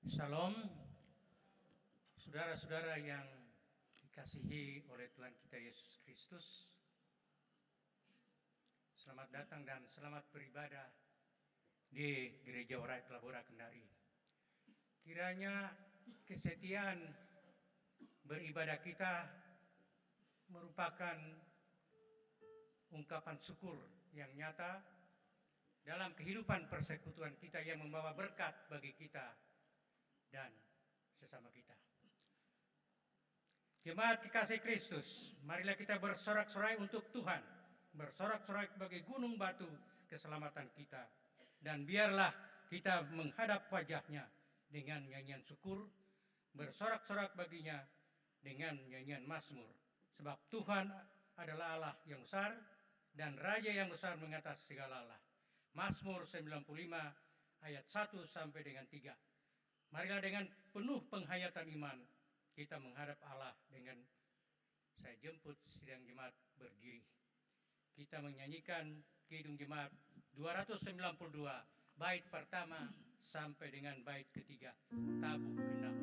Salam, saudara-saudara yang dikasihi oleh Tuhan kita Yesus Kristus. Selamat datang dan selamat beribadah di Gereja Warai Telabora Kendari. Kiranya kesetiaan beribadah kita merupakan ungkapan syukur yang nyata dalam kehidupan persekutuan kita yang membawa berkat bagi kita dan sesama kita. Jemaat kekasih Kristus, marilah kita bersorak-sorai untuk Tuhan, bersorak-sorai bagi gunung batu keselamatan kita, dan biarlah kita menghadap wajah-Nya dengan nyanyian syukur, bersorak-sorak baginya dengan nyanyian mazmur, sebab Tuhan adalah Allah yang besar dan Raja yang besar mengatas segala Allah. Mazmur 95 ayat 1 sampai dengan 3. Marilah dengan penuh penghayatan iman kita menghadap Allah dengan saya jemput sidang jemaat berdiri. Kita menyanyikan Kidung Jemaat 292 bait pertama sampai dengan bait ketiga, Tabuk Genang.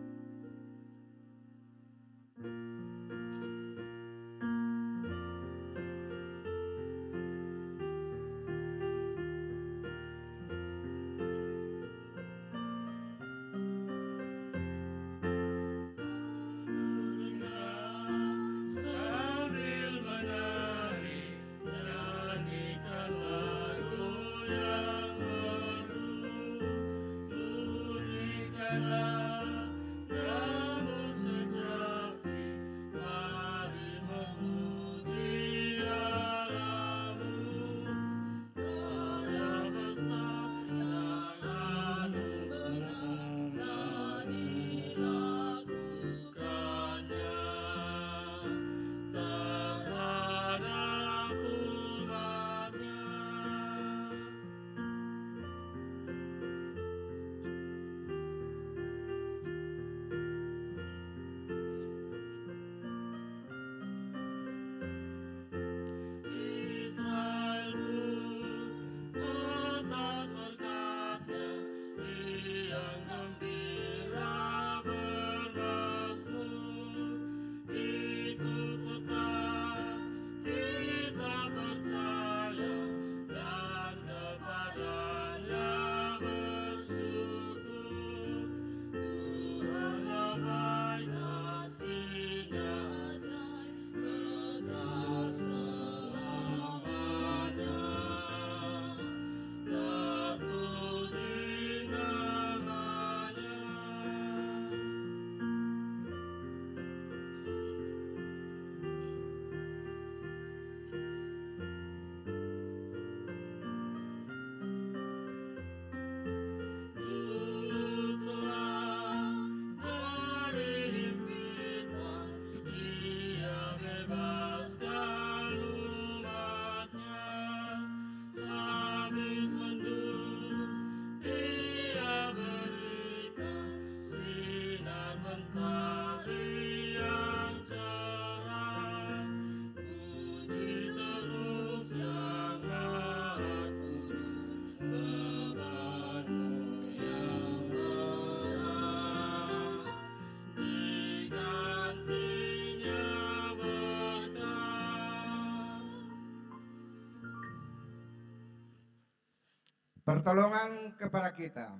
Pertolongan kepada kita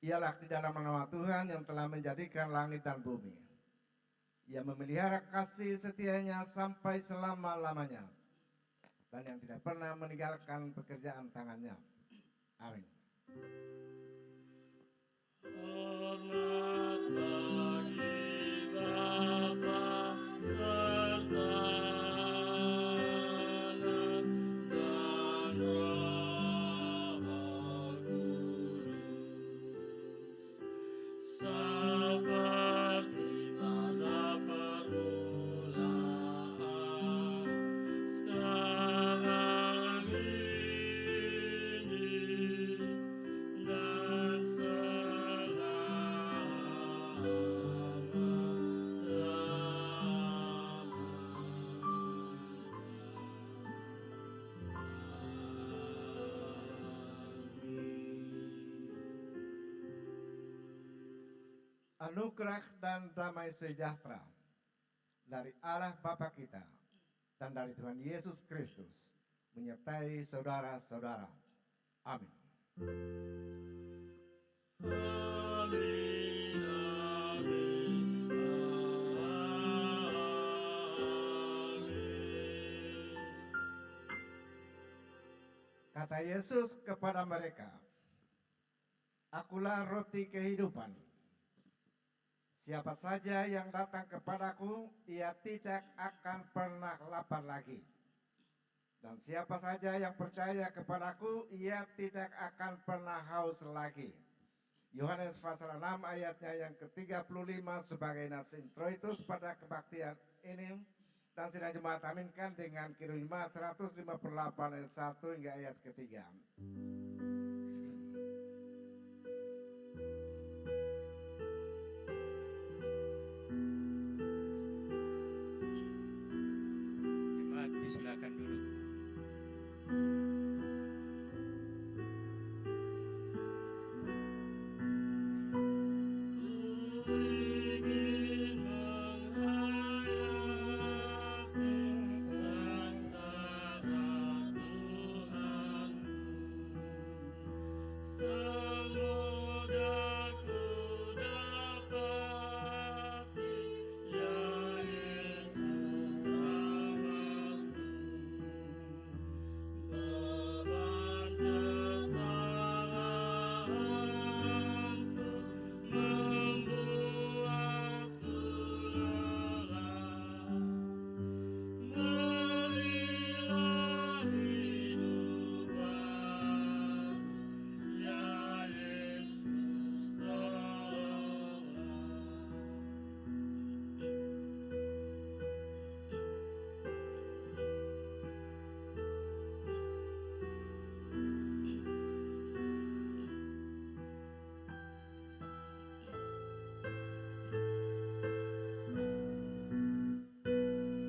ialah di dalam nama Tuhan yang telah menjadikan langit dan bumi. Ia memelihara kasih setianya sampai selama-lamanya dan yang tidak pernah meninggalkan pekerjaan tangannya. Amin. Hormat bagi Bapa serta sekarang ini anugerah dan damai sejahtera dari Allah Bapa kita dan dari Tuhan Yesus Kristus menyertai saudara-saudara. Amin. Amin, amin, amin. Kata Yesus kepada mereka, "Akulah roti kehidupan. Siapa saja yang datang kepadaku, ia tidak akan pernah lapar lagi. Dan siapa saja yang percaya kepadaku, ia tidak akan pernah haus lagi." Yohanes pasal 6 ayatnya yang ke-35 sebagai nas introitus pada kebaktian ini. Dan sidang jemaat aminkan dengan Kirima 158 ayat 1 hingga ayat ketiga. Jemaat disilakan duduk. Ku ingin menghayati saksara Tuhanku, semoga ku dapati ya Yesus Rahmatmu, beban kesalahanku membuatku lelah. Berilah hidup baru, ya Yesus, tolonglah.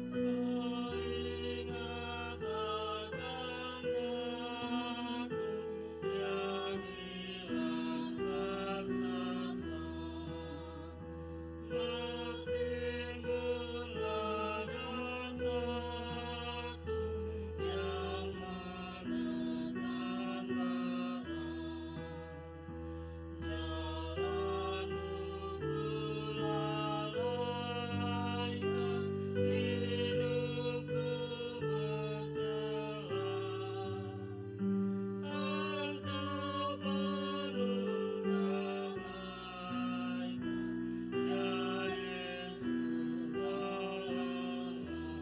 Oh, ingat akan aku yang hilang tersesat. Bertimbunlah dosaku yang menekan berat. Jalanmu ku lalaikan, hidupku bercelah. Engkau penuh kebaikan, ya Yesus, tolonglah.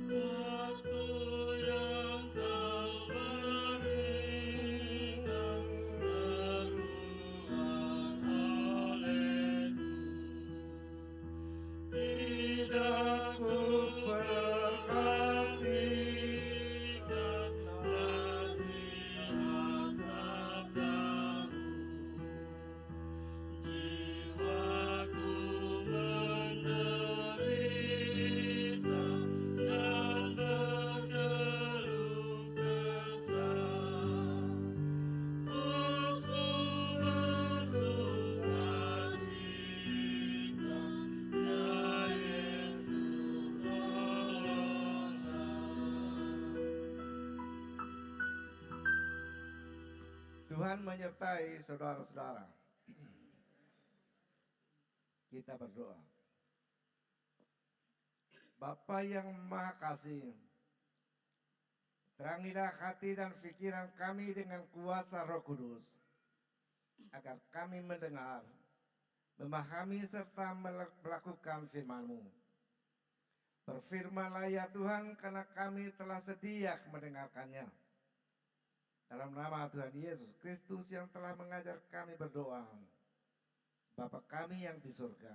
Waktu yang kau berikan terbuang olehku, tidak ku perhatikan nasihat sabdamu. Jiwaku menderita dan bergeluh kesah. Oh, sungguh sukacita, ya Yesus, tolonglah. Tuhan menyertai saudara-saudara. Kita berdoa. Bapa yang Maha Kasih, terangilah hati dan pikiran kami dengan kuasa Roh Kudus, agar kami mendengar, memahami serta melakukan firman-Mu. Berfirmanlah ya Tuhan, karena kami telah sedia mendengarkannya. Dalam nama Tuhan Yesus Kristus yang telah mengajar kami berdoa. Bapa kami yang di surga,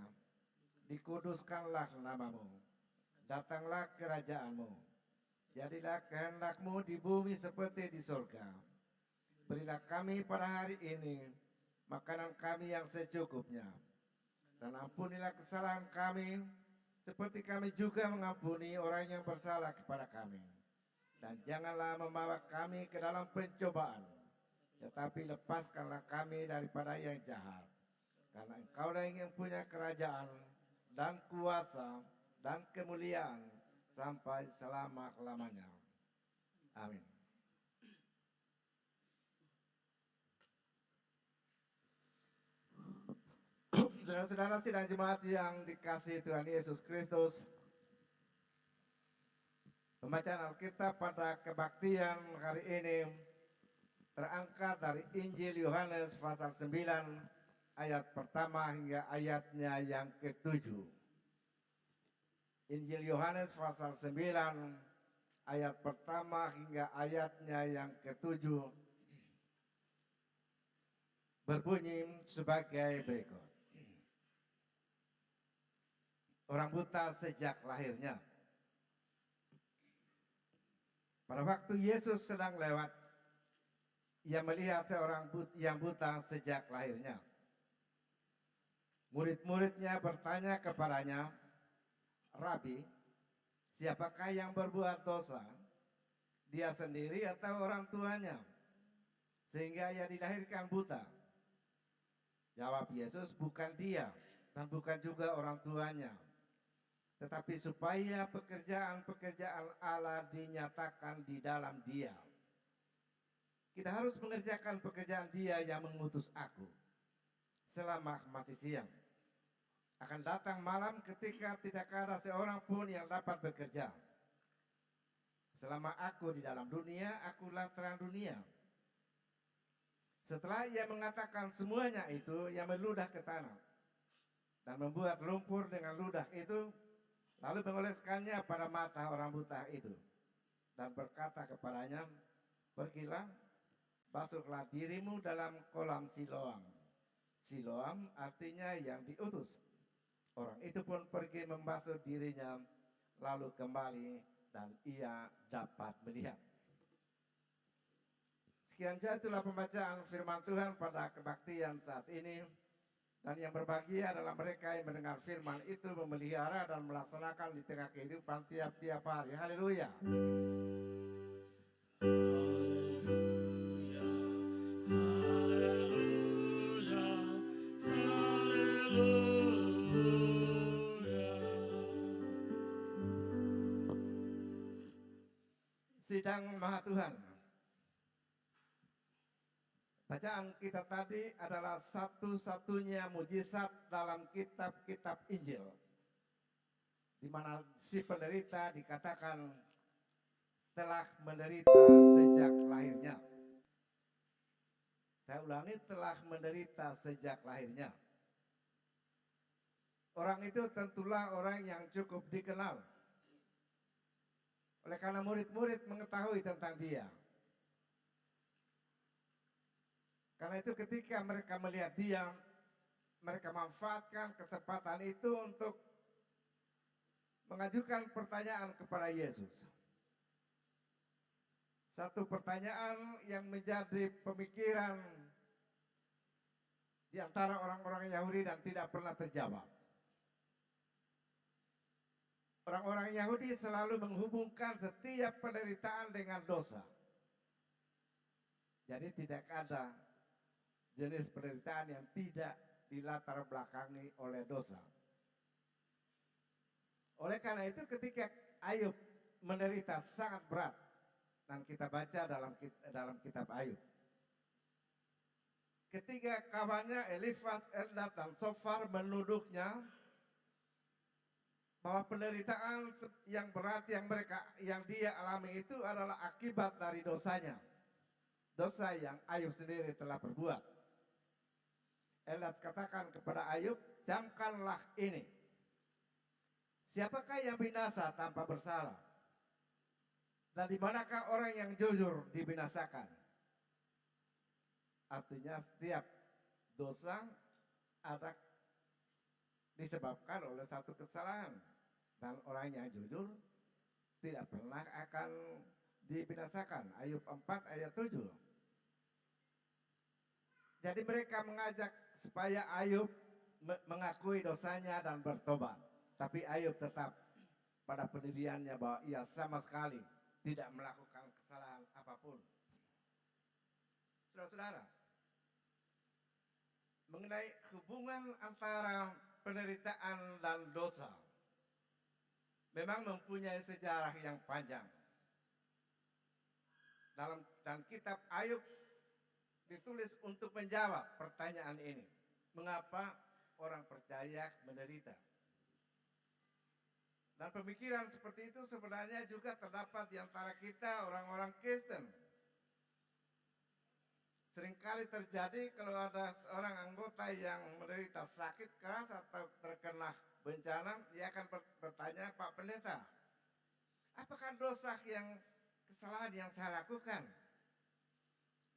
dikuduskanlah nama-Mu. Datanglah kerajaan-Mu. Jadilah kehendak-Mu di bumi seperti di surga. Berilah kami pada hari ini makanan kami yang secukupnya. Dan ampunilah kesalahan kami seperti kami juga mengampuni orang yang bersalah kepada kami. Dan janganlah membawa kami ke dalam pencobaan, tetapi lepaskanlah kami daripada yang jahat. Karena Engkaulah yang punya kerajaan dan kuasa dan kemuliaan sampai selama-lamanya. Amin. Saudara-saudara sidang jemaat yang dikasihi Tuhan Yesus Kristus, pembacaan Alkitab pada kebaktian hari ini terangkat dari Injil Yohanes pasal 9 ayat pertama hingga ayatnya yang ke-7. Injil Yohanes pasal 9 ayat pertama hingga ayatnya yang ke-7 berbunyi sebagai berikut. Orang buta sejak lahirnya. Pada waktu Yesus sedang lewat, ia melihat seorang yang buta sejak lahirnya. Murid-muridnya bertanya kepadanya, "Rabi, siapakah yang berbuat dosa, dia sendiri atau orang tuanya, sehingga ia dilahirkan buta?" Jawab Yesus, "Bukan dia dan bukan juga orang tuanya, tetapi supaya pekerjaan-pekerjaan Allah dinyatakan di dalam dia. Kita harus mengerjakan pekerjaan dia yang mengutus aku selama masih siang. Akan datang malam ketika tidak ada seorang pun yang dapat bekerja. Selama aku di dalam dunia, akulah terang dunia." Setelah ia mengatakan semuanya itu, ia meludah ke tanah dan membuat lumpur dengan ludah itu, lalu mengoleskannya pada mata orang buta itu dan berkata kepadanya, "Pergilah, basuhlah dirimu dalam kolam Siloam." Siloam artinya yang diutus. Orang itu pun pergi membasuh dirinya, lalu kembali dan ia dapat melihat. Sekian jatuhlah pembacaan firman Tuhan pada kebaktian saat ini. Dan yang berbahagia adalah mereka yang mendengar firman itu, memelihara dan melaksanakan di tengah kehidupan tiap-tiap hari. Haleluya. Haleluya, haleluya, haleluya. Sidang Maha Tuhan. Bacaan kita tadi adalah satu-satunya mujizat dalam kitab-kitab Injil, di mana si penderita dikatakan telah menderita sejak lahirnya. Saya ulangi, telah menderita sejak lahirnya. Orang itu tentulah orang yang cukup dikenal, oleh karena murid-murid mengetahui tentang dia. Karena itu ketika mereka melihat dia, mereka manfaatkan kesempatan itu untuk mengajukan pertanyaan kepada Yesus. Satu pertanyaan yang menjadi pemikiran di antara orang-orang Yahudi dan tidak pernah terjawab. Orang-orang Yahudi selalu menghubungkan setiap penderitaan dengan dosa. Jadi tidak ada jenis penderitaan yang tidak dilatar belakangi oleh dosa. Oleh karena itu ketika Ayub menderita sangat berat, dan kita baca dalam kitab Ayub, ketika kawannya Elifaz, Eldad, dan Sofar menuduhnya bahwa penderitaan yang berat yang dia alami itu adalah akibat dari dosanya, dosa yang Ayub sendiri telah berbuat. Eldad katakan kepada Ayub, "Camkanlah ini. Siapakah yang binasa tanpa bersalah? Dan di manakah orang yang jujur dibinasakan?" Artinya setiap dosa ada disebabkan oleh satu kesalahan. Dan orang yang jujur tidak pernah akan dibinasakan. Ayub 4 ayat 7. Jadi mereka mengajak supaya Ayub mengakui dosanya dan bertobat. Tapi Ayub tetap pada pendiriannya bahwa ia sama sekali tidak melakukan kesalahan apapun. Saudara-saudara, mengenai hubungan antara penderitaan dan dosa, memang mempunyai sejarah yang panjang. Dan kitab Ayub ditulis untuk menjawab pertanyaan ini. Mengapa orang percaya menderita? Dan pemikiran seperti itu sebenarnya juga terdapat di antara kita orang-orang Kristen. Seringkali terjadi kalau ada seorang anggota yang menderita sakit keras atau terkena bencana, dia akan bertanya, Pak Pendeta, apakah dosa kesalahan yang saya lakukan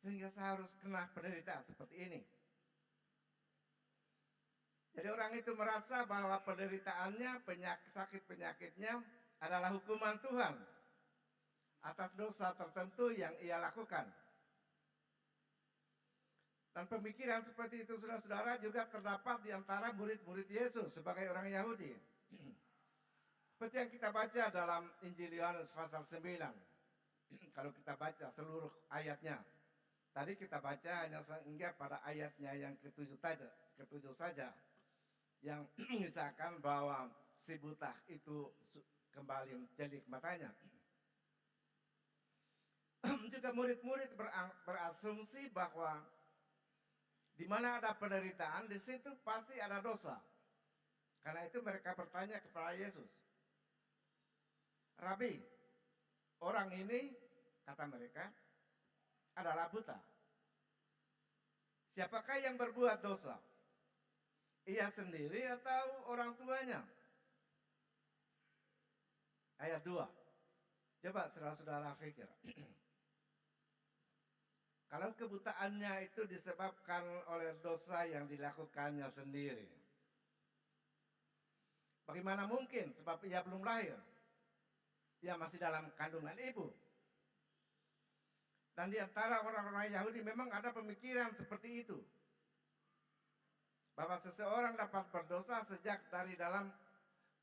sehingga saya harus kena penderitaan seperti ini? Jadi orang itu merasa bahwa penderitaannya, sakit penyakitnya adalah hukuman Tuhan atas dosa tertentu yang ia lakukan. Dan pemikiran seperti itu, saudara-saudara, juga terdapat di antara murid-murid Yesus sebagai orang Yahudi. Seperti yang kita baca dalam Injil Yohanes pasal 9. Kalau kita baca seluruh ayatnya. Tadi kita baca hanya sehingga pada ayatnya yang ketujuh saja. Yang mengisahkan bahwa si buta itu kembali mencelik matanya. Juga murid-murid berasumsi bahwa di mana ada penderitaan, di situ pasti ada dosa. Karena itu mereka bertanya kepada Yesus, Rabi, orang ini, kata mereka, adalah buta. Siapakah yang berbuat dosa? Ia sendiri atau orang tuanya? Ayat 2. Coba saudara-saudara pikir. Kalau kebutaannya itu disebabkan oleh dosa yang dilakukannya sendiri, bagaimana mungkin? Sebab ia belum lahir. Ia masih dalam kandungan ibu. Dan di antara orang-orang Yahudi memang ada pemikiran seperti itu. Bahwa seseorang dapat berdosa sejak dari dalam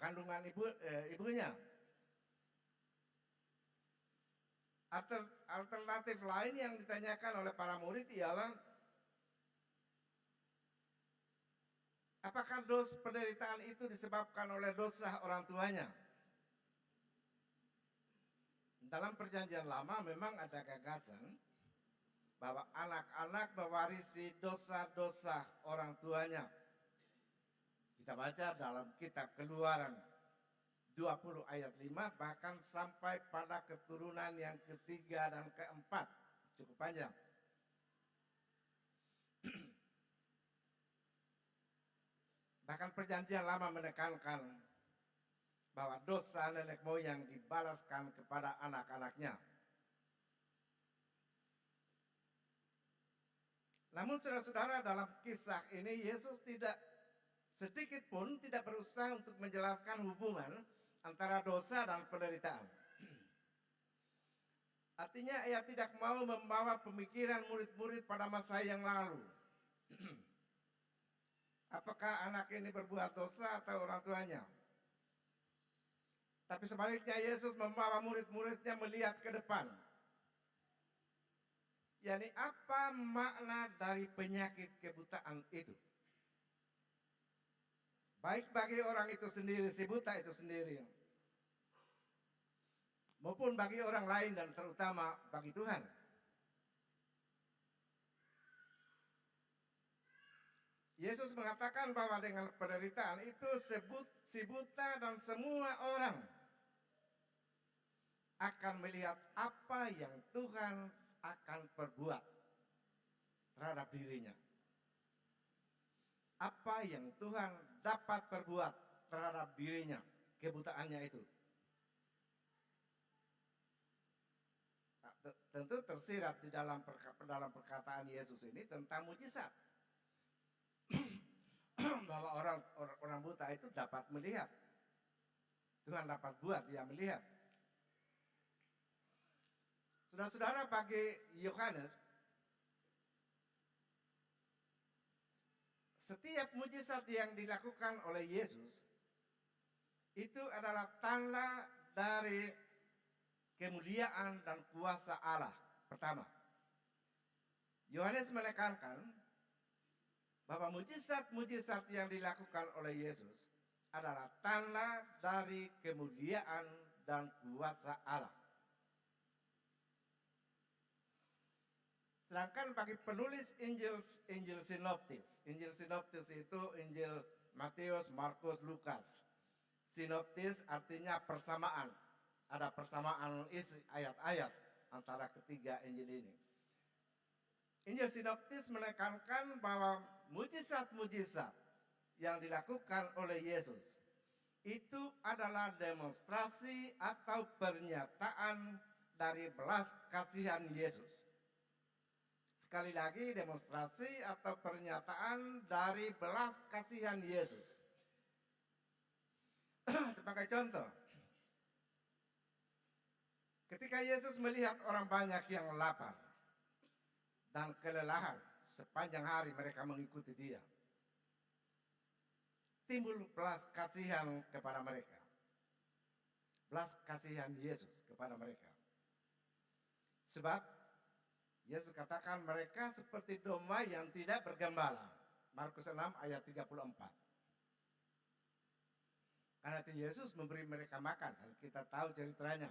kandungan ibunya. Alternatif lain yang ditanyakan oleh para murid ialah, apakah penderitaan itu disebabkan oleh dosa orang tuanya? Dalam perjanjian lama memang ada gagasan bahwa anak-anak mewarisi dosa-dosa orang tuanya. Kita baca dalam kitab Keluaran 20 ayat 5, bahkan sampai pada keturunan yang ketiga dan keempat. Cukup panjang. Bahkan perjanjian lama menekankan bahwa dosa nenek moyang dibalaskan kepada anak-anaknya. Namun saudara-saudara, dalam kisah ini Yesus tidak sedikit pun tidak berusaha untuk menjelaskan hubungan antara dosa dan penderitaan. Artinya ia tidak mau membawa pemikiran murid-murid pada masa yang lalu. Apakah anak ini berbuat dosa atau orang tuanya? Tapi sebaliknya Yesus membawa murid-muridnya melihat ke depan. Yani apa makna dari penyakit kebutaan itu? Baik bagi orang itu sendiri, si buta itu sendiri, maupun bagi orang lain dan terutama bagi Tuhan. Yesus mengatakan bahwa dengan penderitaan itu si buta dan semua orang akan melihat apa yang Tuhan akan perbuat terhadap dirinya. Apa yang Tuhan dapat perbuat terhadap dirinya, kebutaannya itu. Tentu tersirat di dalam perkataan Yesus ini tentang mujizat. Bahwa orang buta itu dapat melihat. Tuhan dapat buat dia melihat. Saudara-saudara, bagi Yohanes, setiap mujizat yang dilakukan oleh Yesus itu adalah tanda dari kemuliaan dan kuasa Allah. Pertama, Yohanes menekankan bahwa mujizat-mujizat yang dilakukan oleh Yesus adalah tanda dari kemuliaan dan kuasa Allah. Sedangkan bagi penulis Injil Sinoptis itu Injil Matius, Markus, Lukas. Sinoptis artinya persamaan. Ada persamaan isi ayat-ayat antara ketiga Injil ini. Injil Sinoptis menekankan bahwa mujizat-mujizat yang dilakukan oleh Yesus itu adalah demonstrasi atau pernyataan dari belas kasihan Yesus. Sekali lagi, demonstrasi atau pernyataan dari belas kasihan Yesus. Sebagai contoh, ketika Yesus melihat orang banyak yang lapar dan kelelahan sepanjang hari mereka mengikuti Dia, timbul belas kasihan kepada mereka. Belas kasihan Yesus kepada mereka. Sebab Yesus katakan mereka seperti domba yang tidak bergembala. Markus 6 ayat 34. Karena itu Yesus memberi mereka makan. Dan kita tahu ceritanya.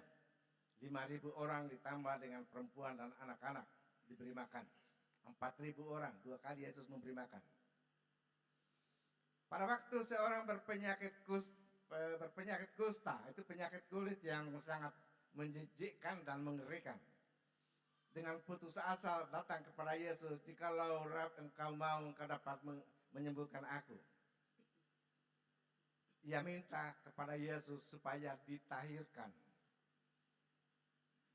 5.000 orang ditambah dengan perempuan dan anak-anak diberi makan. 4.000 orang, 2 kali Yesus memberi makan. Pada waktu seorang berpenyakit kusta, itu penyakit kulit yang sangat menjijikkan dan mengerikan. Dengan putus asa datang kepada Yesus, jikalau Rab engkau mau, engkau dapat menyembuhkan aku. Ia minta kepada Yesus supaya ditahirkan.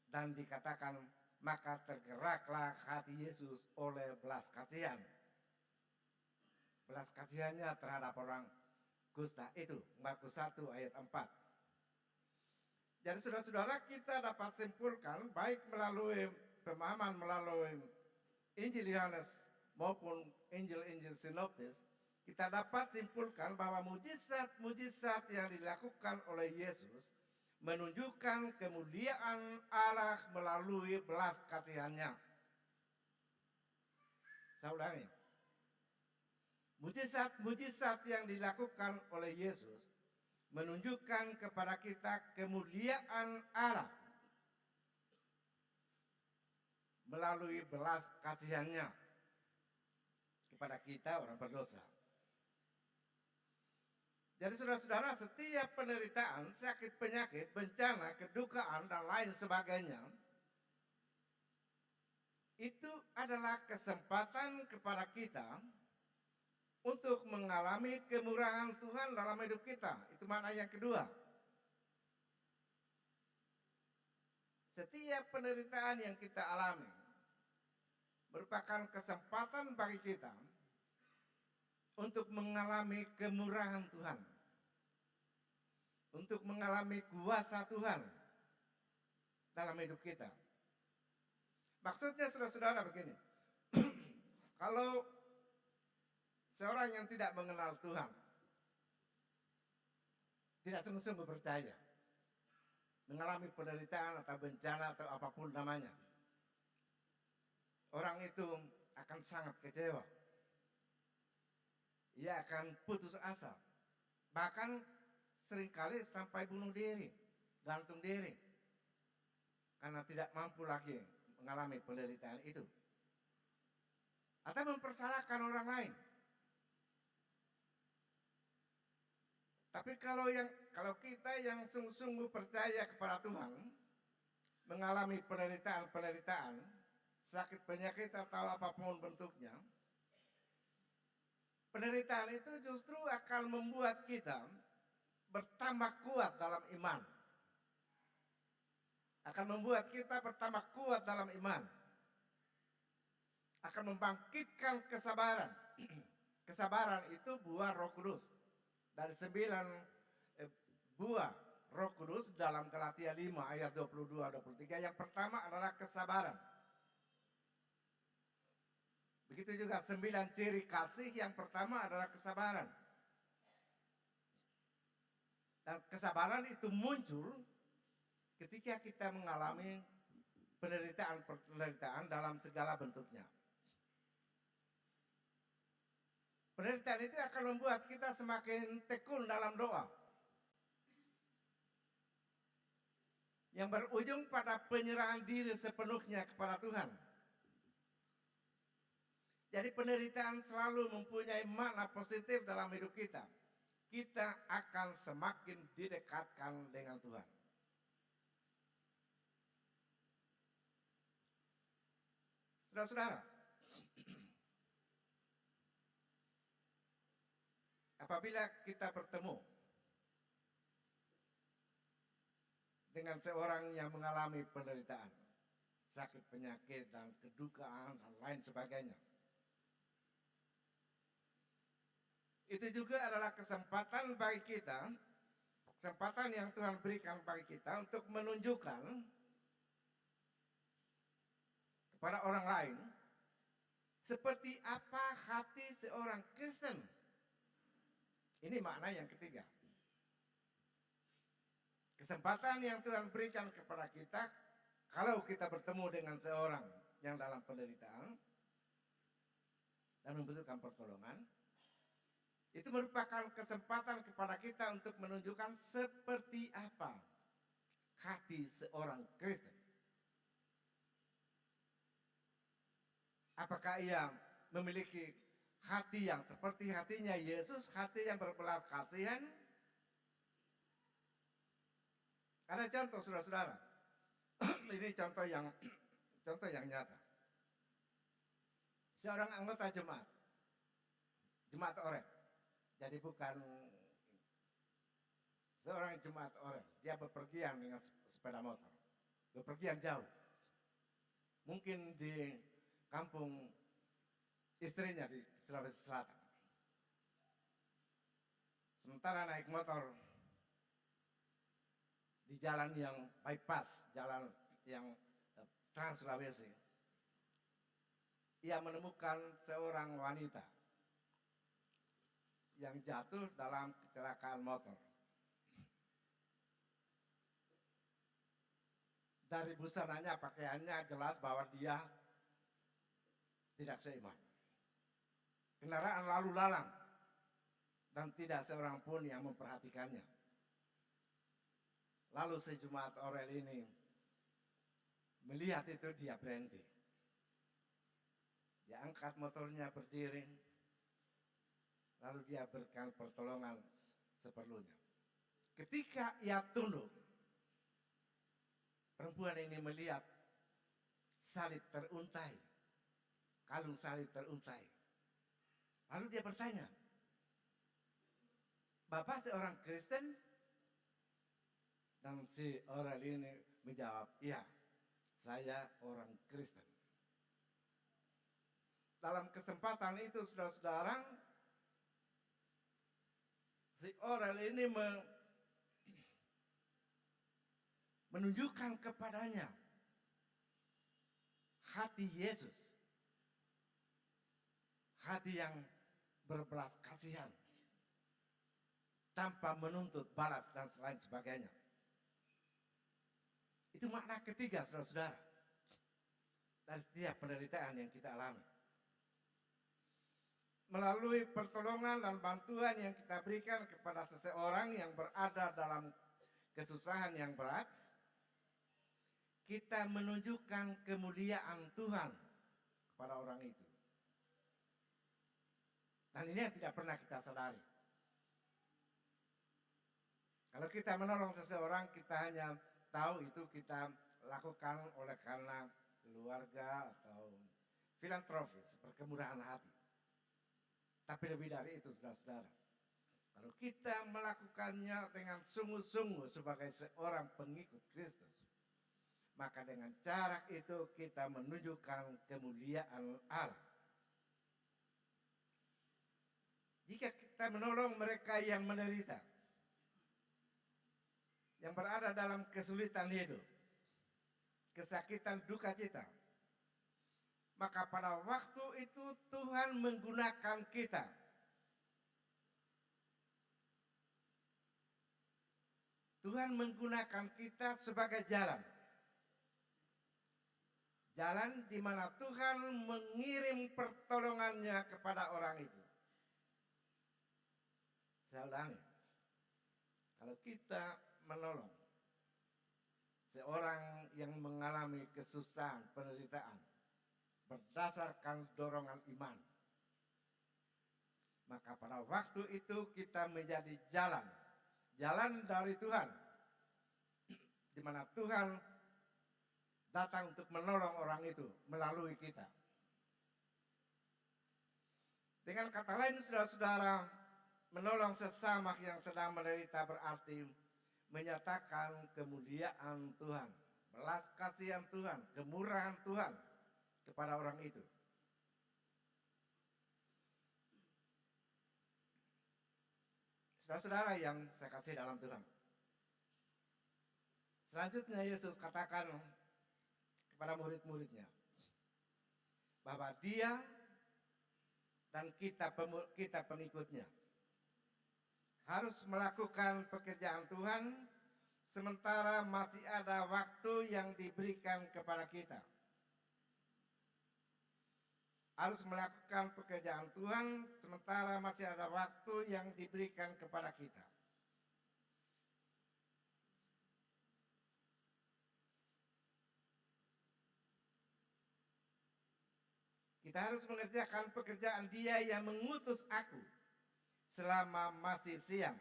Dan dikatakan, maka tergeraklah hati Yesus oleh belas kasihan. Belas kasihannya terhadap orang kusta itu, Markus 1 ayat 4. Jadi saudara-saudara, kita dapat simpulkan baik melalui pemahaman melalui Injil Yohanes maupun Injil-Injil Sinoptis, kita dapat simpulkan bahwa mujizat-mujizat yang dilakukan oleh Yesus menunjukkan kemuliaan Allah melalui belas kasihannya. Saya ulangi. Mujizat-mujizat yang dilakukan oleh Yesus menunjukkan kepada kita kemuliaan Allah melalui belas kasihannya kepada kita orang berdosa. Jadi saudara-saudara, setiap penderitaan, sakit penyakit, bencana, kedukaan, dan lain sebagainya, itu adalah kesempatan kepada kita untuk mengalami kemurahan Tuhan dalam hidup kita. Itu makna yang kedua. Setiap penderitaan yang kita alami merupakan kesempatan bagi kita untuk mengalami kemurahan Tuhan, untuk mengalami kuasa Tuhan dalam hidup kita. Maksudnya saudara-saudara begini, kalau seorang yang tidak mengenal Tuhan, tidak sungguh-sungguh percaya, mengalami penderitaan atau bencana atau apapun namanya, orang itu akan sangat kecewa. Ia akan putus asa. Bahkan seringkali sampai bunuh diri, gantung diri. Karena tidak mampu lagi mengalami penderitaan itu. Atau mempersalahkan orang lain. Tapi kalau kita yang sungguh-sungguh percaya kepada Tuhan, mengalami penderitaan, sakit penyakit atau apapun bentuknya, penderitaan itu justru akan membuat kita bertambah kuat dalam iman. Akan membuat kita bertambah kuat dalam iman. Akan membangkitkan kesabaran. Kesabaran itu buah Roh Kudus. Dari 9 buah Roh Kudus dalam Galatia 5 ayat 22-23. Yang pertama adalah kesabaran. Begitu juga 9 ciri kasih, yang pertama adalah kesabaran. Dan kesabaran itu muncul ketika kita mengalami penderitaan dalam segala bentuknya. Penderitaan itu akan membuat kita semakin tekun dalam doa, yang berujung pada penyerahan diri sepenuhnya kepada Tuhan. Jadi penderitaan selalu mempunyai makna positif dalam hidup kita. Kita akan semakin didekatkan dengan Tuhan. Saudara-saudara, apabila kita bertemu dengan seorang yang mengalami penderitaan, sakit penyakit dan kedukaan dan lain sebagainya, itu juga adalah kesempatan bagi kita, kesempatan yang Tuhan berikan bagi kita untuk menunjukkan kepada orang lain seperti apa hati seorang Kristen. Ini makna yang ketiga. Kesempatan yang Tuhan berikan kepada kita kalau kita bertemu dengan seorang yang dalam penderitaan dan membutuhkan pertolongan, itu merupakan kesempatan kepada kita untuk menunjukkan seperti apa hati seorang Kristen. Apakah ia memiliki hati yang seperti hatinya Yesus, hati yang berbelas kasihan? Ada contoh saudara-saudara. Ini contoh yang nyata. Seorang anggota jemaat Orel. Jadi bukan seorang jemaat Orel. Dia bepergian dengan sepeda motor. Bepergian jauh. Mungkin di kampung istrinya di Sulawesi Selatan. Sementara naik motor di jalan yang bypass, jalan yang Trans Sulawesi, ia menemukan seorang wanita yang jatuh dalam kecelakaan motor. Dari busananya, pakaiannya jelas bahwa dia tidak seiman. Kendaraan lalu lalang dan tidak seorang pun yang memperhatikannya. Lalu si jemaat Orel ini melihat itu, dia berhenti. Dia angkat motornya berdiri, lalu dia berikan pertolongan seperlunya. Ketika ia tunduk, perempuan ini melihat salib teruntai, kalung salib teruntai. Lalu dia bertanya, "Bapak seorang Kristen?" Dan si orang ini menjawab, "Iya, saya orang Kristen." Dalam kesempatan itu saudara-saudara, si orang ini menunjukkan kepadanya hati Yesus. Hati yang berbelas kasihan tanpa menuntut balas dan lain sebagainya. Itu makna ketiga saudara-saudara dari setiap penderitaan yang kita alami. Melalui pertolongan dan bantuan yang kita berikan kepada seseorang yang berada dalam kesusahan yang berat, kita menunjukkan kemuliaan Tuhan kepada orang itu. Dan ini yang tidak pernah kita sadari. Kalau kita menolong seseorang, kita hanya tahu itu kita lakukan oleh karena keluarga atau filantropis, perkemurahan hati. Tapi lebih dari itu saudara-saudara, kalau kita melakukannya dengan sungguh-sungguh sebagai seorang pengikut Kristus, maka dengan cara itu kita menunjukkan kemuliaan Allah. Jika kita menolong mereka yang menderita, yang berada dalam kesulitan hidup, kesakitan, duka cita, maka pada waktu itu Tuhan menggunakan kita Tuhan menggunakan kita sebagai jalan. Jalan di mana Tuhan mengirim pertolongannya kepada orang itu. Saya ulangi, kalau kita menolong seorang yang mengalami kesusahan, penderitaan, berdasarkan dorongan iman, maka pada waktu itu kita menjadi jalan dari Tuhan, di mana Tuhan datang untuk menolong orang itu melalui kita. Dengan kata lain, saudara-saudara, menolong sesama yang sedang menderita berarti menyatakan kemuliaan Tuhan, belas kasihan Tuhan, kemurahan Tuhan kepada orang itu. Saudara-saudara yang saya kasih dalam Tuhan, selanjutnya Yesus katakan kepada murid-muridnya bahwa Dia dan kita pengikutnya harus melakukan pekerjaan Tuhan sementara masih ada waktu yang diberikan kepada kita. Harus melakukan pekerjaan Tuhan sementara masih ada waktu yang diberikan kepada kita. Kita harus mengerjakan pekerjaan Dia yang mengutus aku selama masih siang.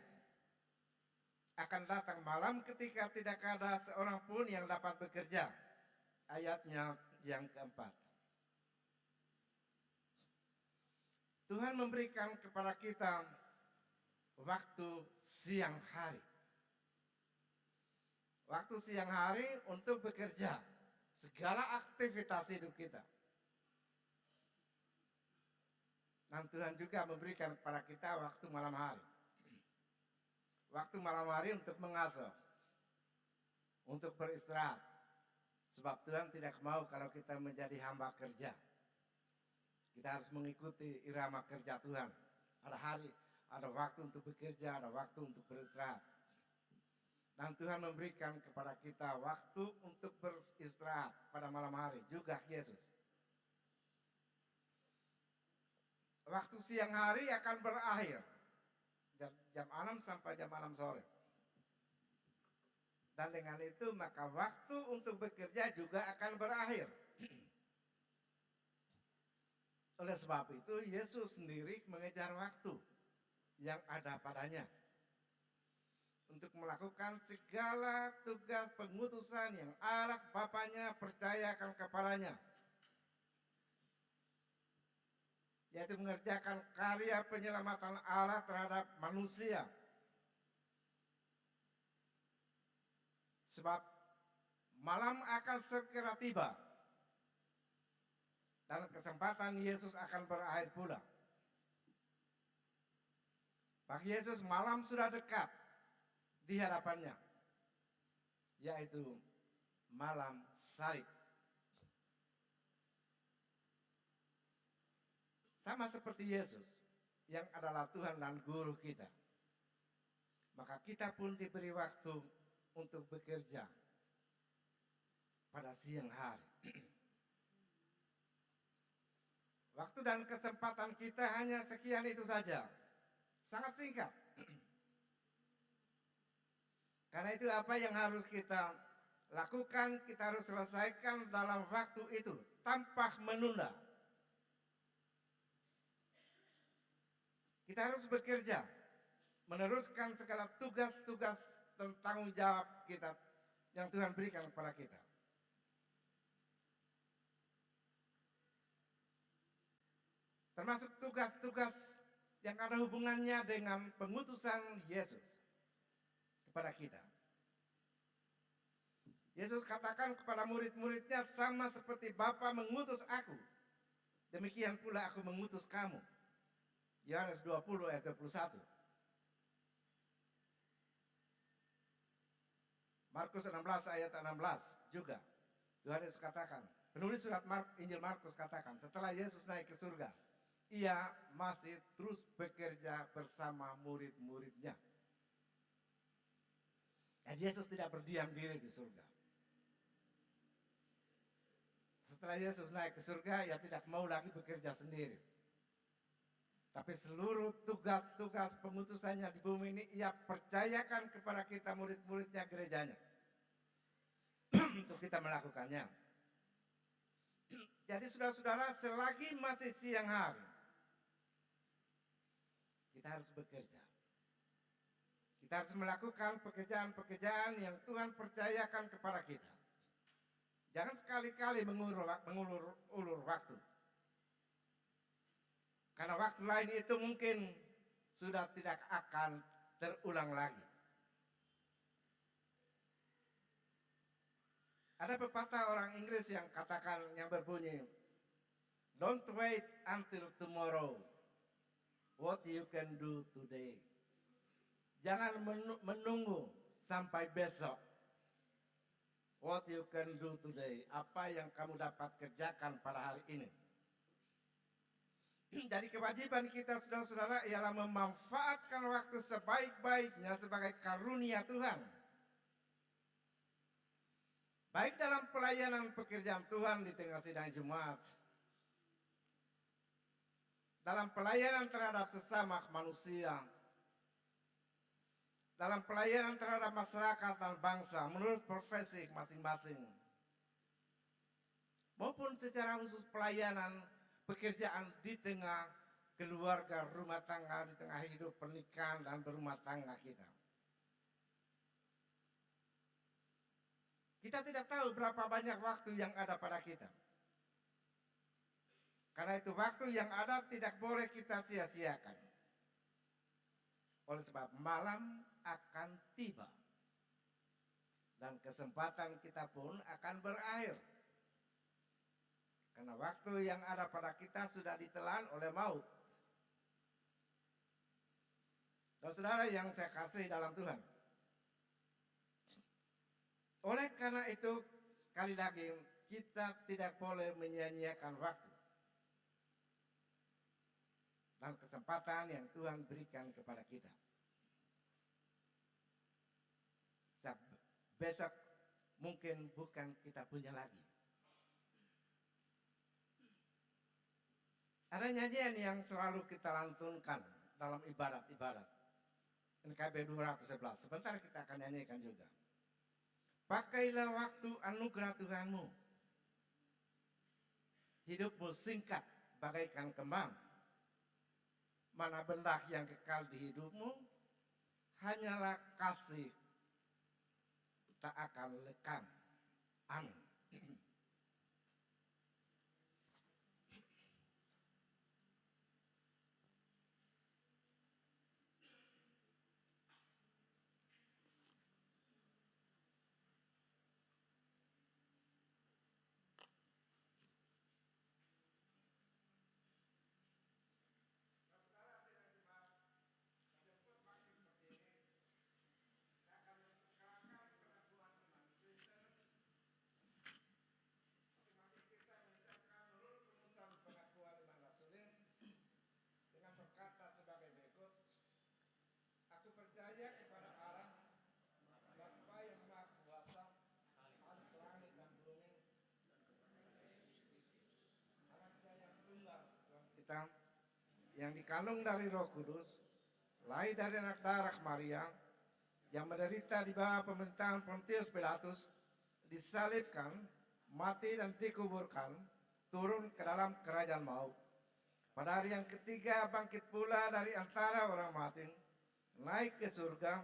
Akan datang malam ketika tidak ada seorang pun yang dapat bekerja. Ayatnya yang keempat. Tuhan memberikan kepada kita waktu siang hari. Waktu siang hari untuk bekerja. Segala aktivitas hidup kita. Dan Tuhan juga memberikan kepada kita waktu malam hari. Waktu malam hari untuk mengasuh, untuk beristirahat. Sebab Tuhan tidak mau kalau kita menjadi hamba kerja. Kita harus mengikuti irama kerja Tuhan. Ada hari, ada waktu untuk bekerja, ada waktu untuk beristirahat. Dan Tuhan memberikan kepada kita waktu untuk beristirahat pada malam hari, juga Yesus. Waktu siang hari akan berakhir. Jam 6 sampai jam 6 sore. Dan dengan itu maka waktu untuk bekerja juga akan berakhir. Oleh sebab itu Yesus sendiri mengejar waktu yang ada padanya. Untuk melakukan segala tugas pengutusan yang Allah Bapanya percayakan kepadanya. Yaitu mengerjakan karya penyelamatan Allah terhadap manusia. Sebab malam akan segera tiba dan kesempatan Yesus akan berakhir pula. Bagi Yesus malam sudah dekat di hadapannya, yaitu malam salib. Sama seperti Yesus yang adalah Tuhan dan Guru kita. Maka kita pun diberi waktu untuk bekerja pada siang hari. Waktu dan kesempatan kita hanya sekian itu saja. Sangat singkat. Karena itu apa yang harus kita lakukan, kita harus selesaikan dalam waktu itu tanpa menunda. Kita harus bekerja, meneruskan segala tugas-tugas dan tanggung jawab kita yang Tuhan berikan kepada kita. Termasuk tugas-tugas yang ada hubungannya dengan pengutusan Yesus kepada kita. Yesus katakan kepada murid-muridnya, sama seperti Bapa mengutus aku, demikian pula aku mengutus kamu. Yohanes 20 ayat 21. Markus 16 ayat 16 juga. Yohanes katakan, penulis surat Injil Markus katakan, setelah Yesus naik ke surga, ia masih terus bekerja bersama murid-muridnya. Dan Yesus tidak berdiam diri di surga. Setelah Yesus naik ke surga, ia tidak mau lagi bekerja sendiri. Tapi seluruh tugas-tugas pengutusannya di bumi ini ia percayakan kepada kita murid-muridnya, gerejanya. Untuk kita melakukannya. Jadi saudara-saudara, selagi masih siang hari, kita harus bekerja. Kita harus melakukan pekerjaan-pekerjaan yang Tuhan percayakan kepada kita. Jangan sekali-kali mengulur waktu. Karena waktu lain itu mungkin sudah tidak akan terulang lagi. Ada pepatah orang Inggris yang berbunyi, "Don't wait until tomorrow. What you can do today." Jangan menunggu sampai besok. What you can do today. Apa yang kamu dapat kerjakan pada hari ini. Jadi kewajiban kita saudara-saudara ialah memanfaatkan waktu sebaik-baiknya sebagai karunia Tuhan. Baik dalam pelayanan pekerjaan Tuhan di tengah sidang Jumat, dalam pelayanan terhadap sesama manusia, dalam pelayanan terhadap masyarakat dan bangsa menurut profesi masing-masing, maupun secara khusus pelayanan pekerjaan di tengah keluarga, rumah tangga, di tengah hidup pernikahan dan berumah tangga kita. Kita tidak tahu berapa banyak waktu yang ada pada kita. Karena itu waktu yang ada tidak boleh kita sia-siakan. Oleh sebab malam akan tiba. Dan kesempatan kita pun akan berakhir. Karena waktu yang ada pada kita sudah ditelan oleh maut. Saudara yang saya kasih dalam Tuhan. Oleh karena itu, sekali lagi, kita tidak boleh menyia-nyiakan waktu dan kesempatan yang Tuhan berikan kepada kita. Besok mungkin bukan kita punya lagi. Ada nyanyian yang selalu kita lantunkan dalam ibadat-ibadat. NKB 211. Sebentar kita akan nyanyikan juga. Pakailah waktu anugerah Tuhanmu. Hidupmu singkat bagaikan kembang. Mana benda yang kekal di hidupmu, hanyalah kasih tak akan lekang. Amin. Yang dikandung dari Roh Kudus, lahir dari anak darah Maria, yang menderita di bawah pemerintahan Pontius Pilatus, disalibkan, mati dan dikuburkan, turun ke dalam kerajaan maut. Pada hari yang ketiga bangkit pula dari antara orang mati, naik ke surga,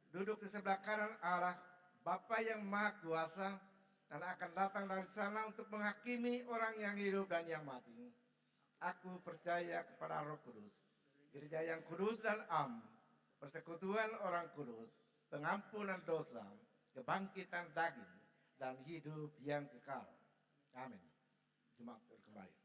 duduk di sebelah kanan Allah, Bapa yang Maha Kuasa, dan akan datang dari sana untuk menghakimi orang yang hidup dan yang mati. Aku percaya kepada Roh Kudus, gereja yang kudus dan am, persekutuan orang kudus, pengampunan dosa, kebangkitan daging, dan hidup yang kekal. Amin. Jemaat kembali.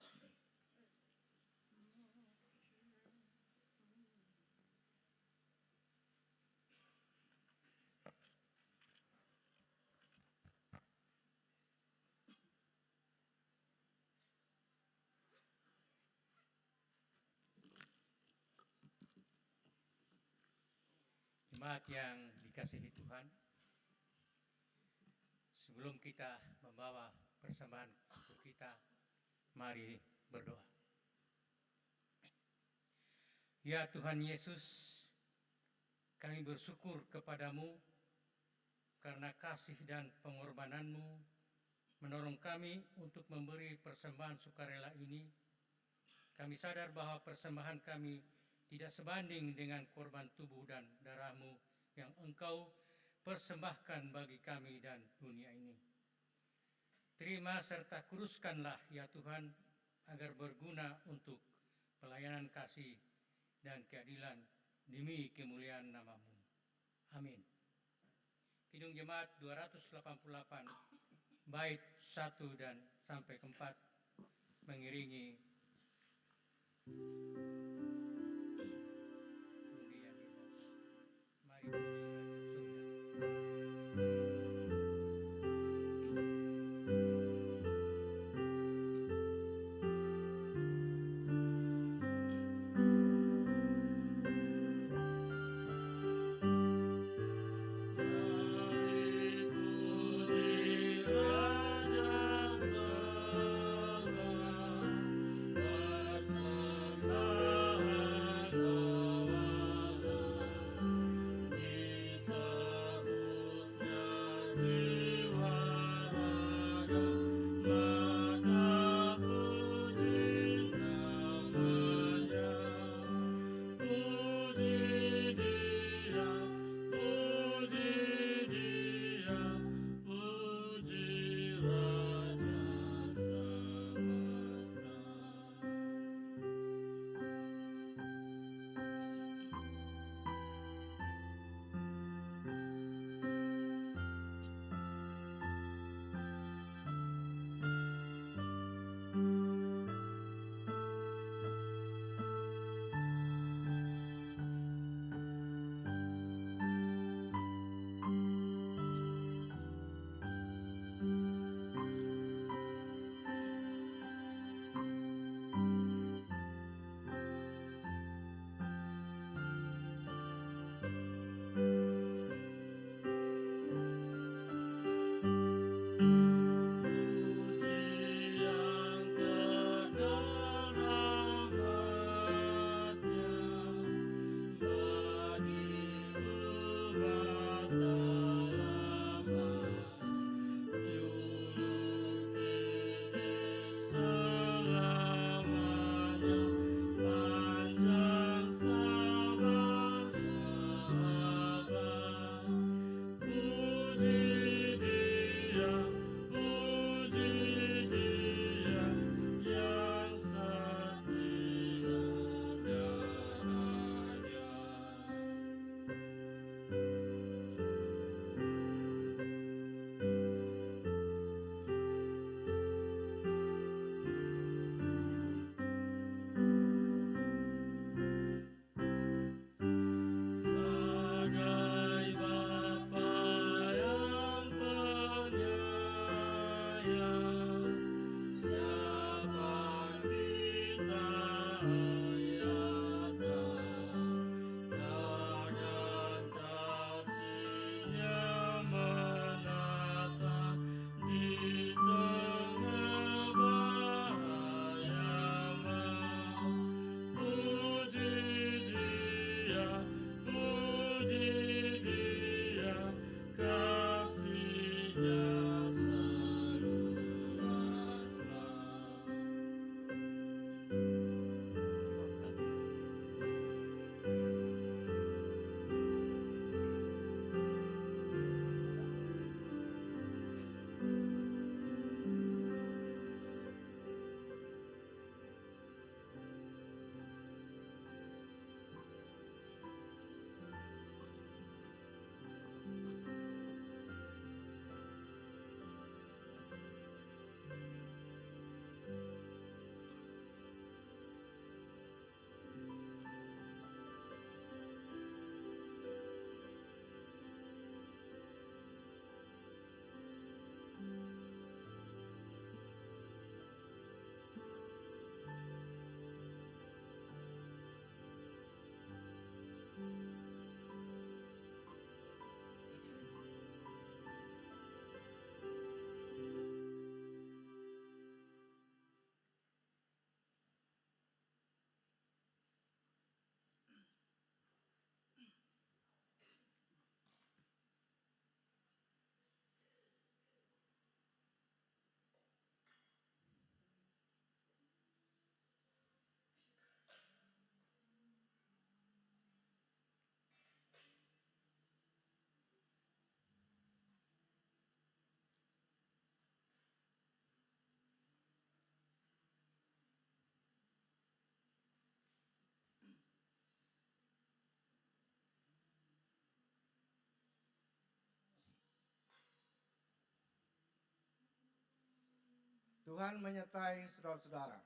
Jemaat yang dikasihi Tuhan, Sebelum kita membawa persembahan untuk kita, mari berdoa. Ya Tuhan Yesus, kami bersyukur kepadamu karena kasih dan pengorbananmu menolong kami untuk memberi persembahan sukarela ini. Kami sadar bahwa persembahan kami tidak sebanding dengan korban tubuh dan darahmu yang engkau persembahkan bagi kami dan dunia ini. Terima serta kuduskanlah ya Tuhan agar berguna untuk pelayanan kasih dan keadilan demi kemuliaan namamu. Amin. Kidung Jemaat 288 bait 1 dan sampai 4 mengiringi kemudian mari Raja Sorga bersembah Tuhan menyertai saudara-saudara.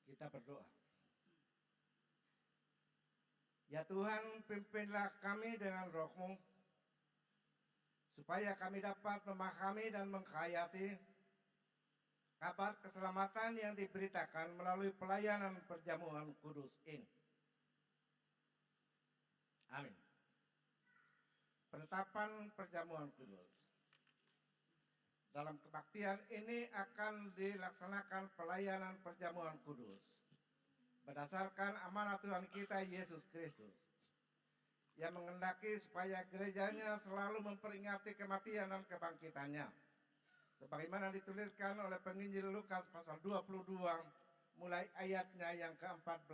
Kita berdoa. Ya Tuhan, pimpinlah kami dengan Roh-Mu, supaya kami dapat memahami dan menghayati kabar keselamatan yang diberitakan melalui pelayanan perjamuan kudus ini. Amin. Penetapan perjamuan kudus. Dalam kebaktian ini akan dilaksanakan pelayanan perjamuan kudus berdasarkan amanat Tuhan kita Yesus Kristus yang mengendaki supaya gerejanya selalu memperingati kematian dan kebangkitannya, sebagaimana dituliskan oleh penginjil Lukas pasal 22 mulai ayatnya yang ke-14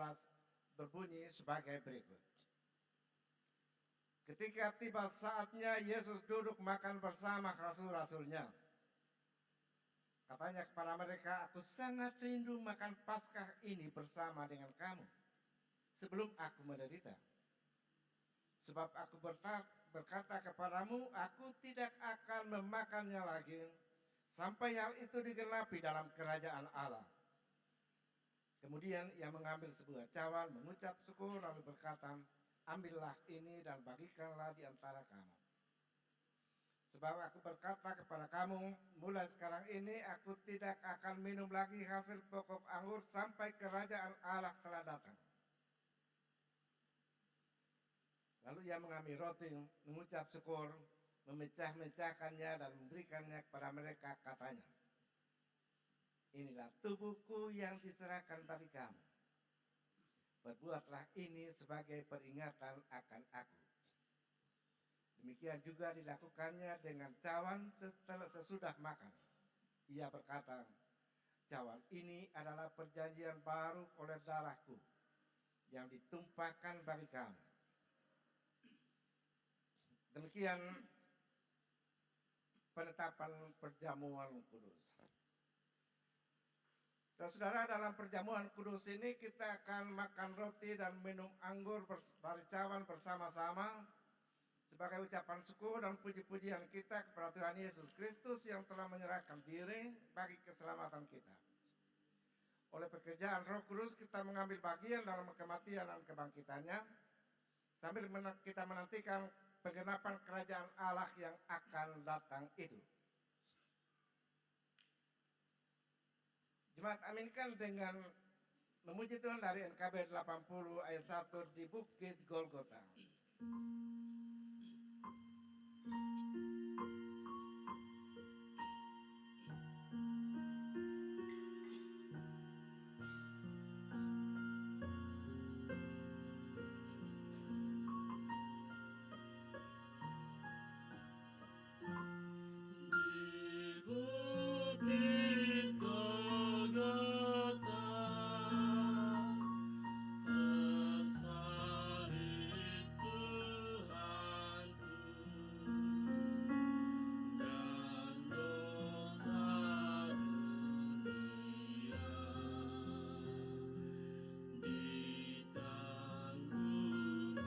berbunyi sebagai berikut. Ketika tiba saatnya Yesus duduk makan bersama rasul-rasulnya. Katanya kepada mereka, aku sangat rindu makan Paskah ini bersama dengan kamu sebelum aku menderita. Sebab aku berkata kepadamu, aku tidak akan memakannya lagi sampai hal itu digenapi dalam kerajaan Allah. Kemudian ia mengambil sebuah cawan, mengucap syukur lalu berkata, ambillah ini dan bagikanlah di antara kamu. Sebab aku berkata kepada kamu, mulai sekarang ini aku tidak akan minum lagi hasil pokok anggur sampai kerajaan Allah telah datang. Lalu ia mengambil roti, mengucap syukur, memecah-mecahkannya dan memberikannya kepada mereka, katanya, inilah tubuhku yang diserahkan bagi kamu. Berbuatlah ini sebagai peringatan akan aku. Demikian juga dilakukannya dengan cawan sesudah makan. Ia berkata, cawan ini adalah perjanjian baru oleh darahku yang ditumpahkan bagi kamu. Demikian penetapan perjamuan kudus. Saudara, dalam perjamuan kudus ini kita akan makan roti dan minum anggur dari cawan bersama-sama sebagai ucapan syukur dan puji-pujian kita kepada Tuhan Yesus Kristus yang telah menyerahkan diri bagi keselamatan kita. Oleh pekerjaan Roh Kudus kita mengambil bagian dalam kematian dan kebangkitannya sambil kita menantikan penggenapan kerajaan Allah yang akan datang itu. Jemaat aminkan dengan memuji Tuhan dari NKB 80 ayat 1 di Bukit Golgota. Di Bukit Golgota tersalib Tuhanku dan dosa dunia ditanggung olehnya.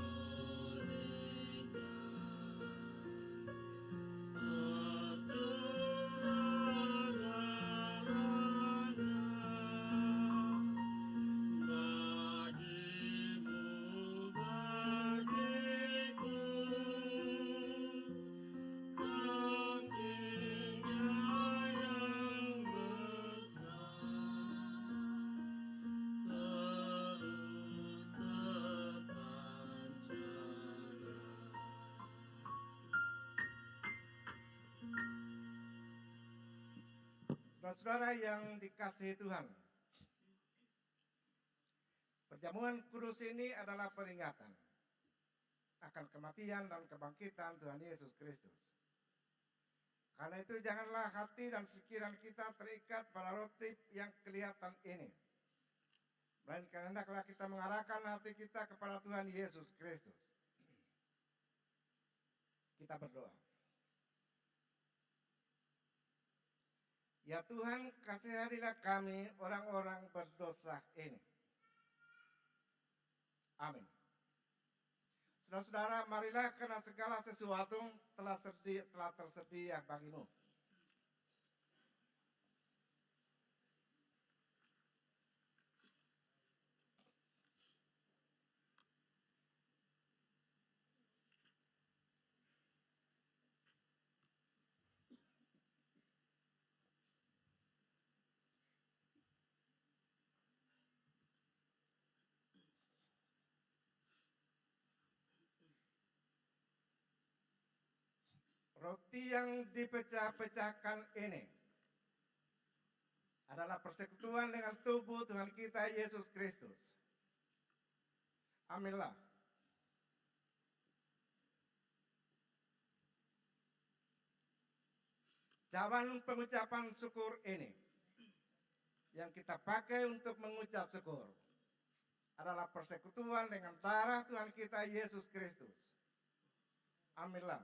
Tercurah darahnya bagimu, bagiku, kasih-Nya yang besar terus terpancar. Saudara-saudara yang dikasihi Tuhan, perjamuan kudus ini adalah peringatan akan kematian dan kebangkitan Tuhan Yesus Kristus. Karena itu janganlah hati dan pikiran kita terikat pada roti yang kelihatan ini. Melainkan hendaklah kita mengarahkan hati kita kepada Tuhan Yesus Kristus. Kita berdoa. Ya Tuhan, kasihanilah kami orang-orang berdosa ini. Amin. Saudara-saudara, marilah karena segala sesuatu telah tersedia bagimu. Roti yang dipecah-pecahkan ini adalah persekutuan dengan tubuh Tuhan kita Yesus Kristus. Ambillah. Cawan pengucapan syukur ini yang kita pakai untuk mengucap syukur adalah persekutuan dengan darah Tuhan kita Yesus Kristus. Ambillah.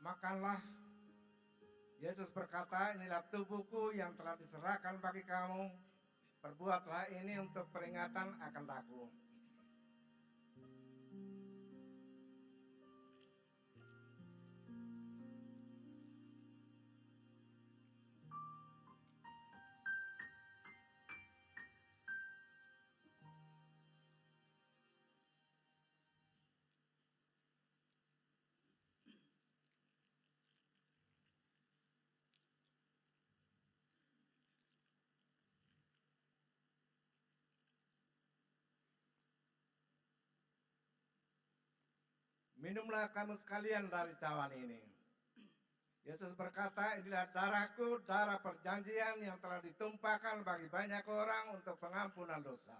Makanlah. Yesus berkata, inilah tubuhku yang telah diserahkan bagi kamu. Perbuatlah ini untuk peringatan akan aku. Minumlah kamu sekalian dari cawan ini. Yesus berkata, inilah darahku, darah perjanjian yang telah ditumpahkan bagi banyak orang untuk pengampunan dosa.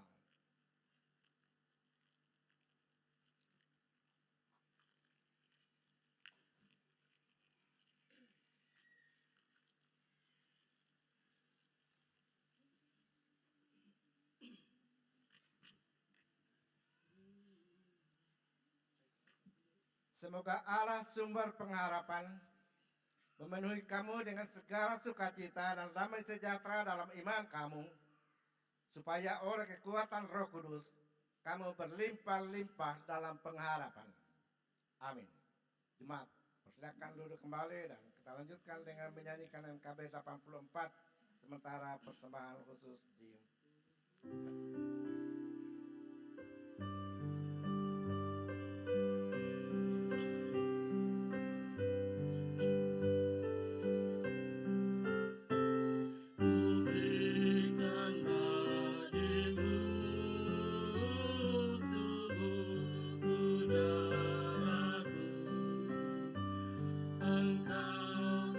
Semoga Allah sumber pengharapan memenuhi kamu dengan segala sukacita dan damai sejahtera dalam iman kamu, supaya oleh kekuatan Roh Kudus kamu berlimpah-limpah dalam pengharapan. Amin. Jemaat, persilakan duduk kembali dan kita lanjutkan dengan menyanyikan NKB 84 sementara persembahan khusus di Kuberikan bagimu tubuhku darahku, Engkau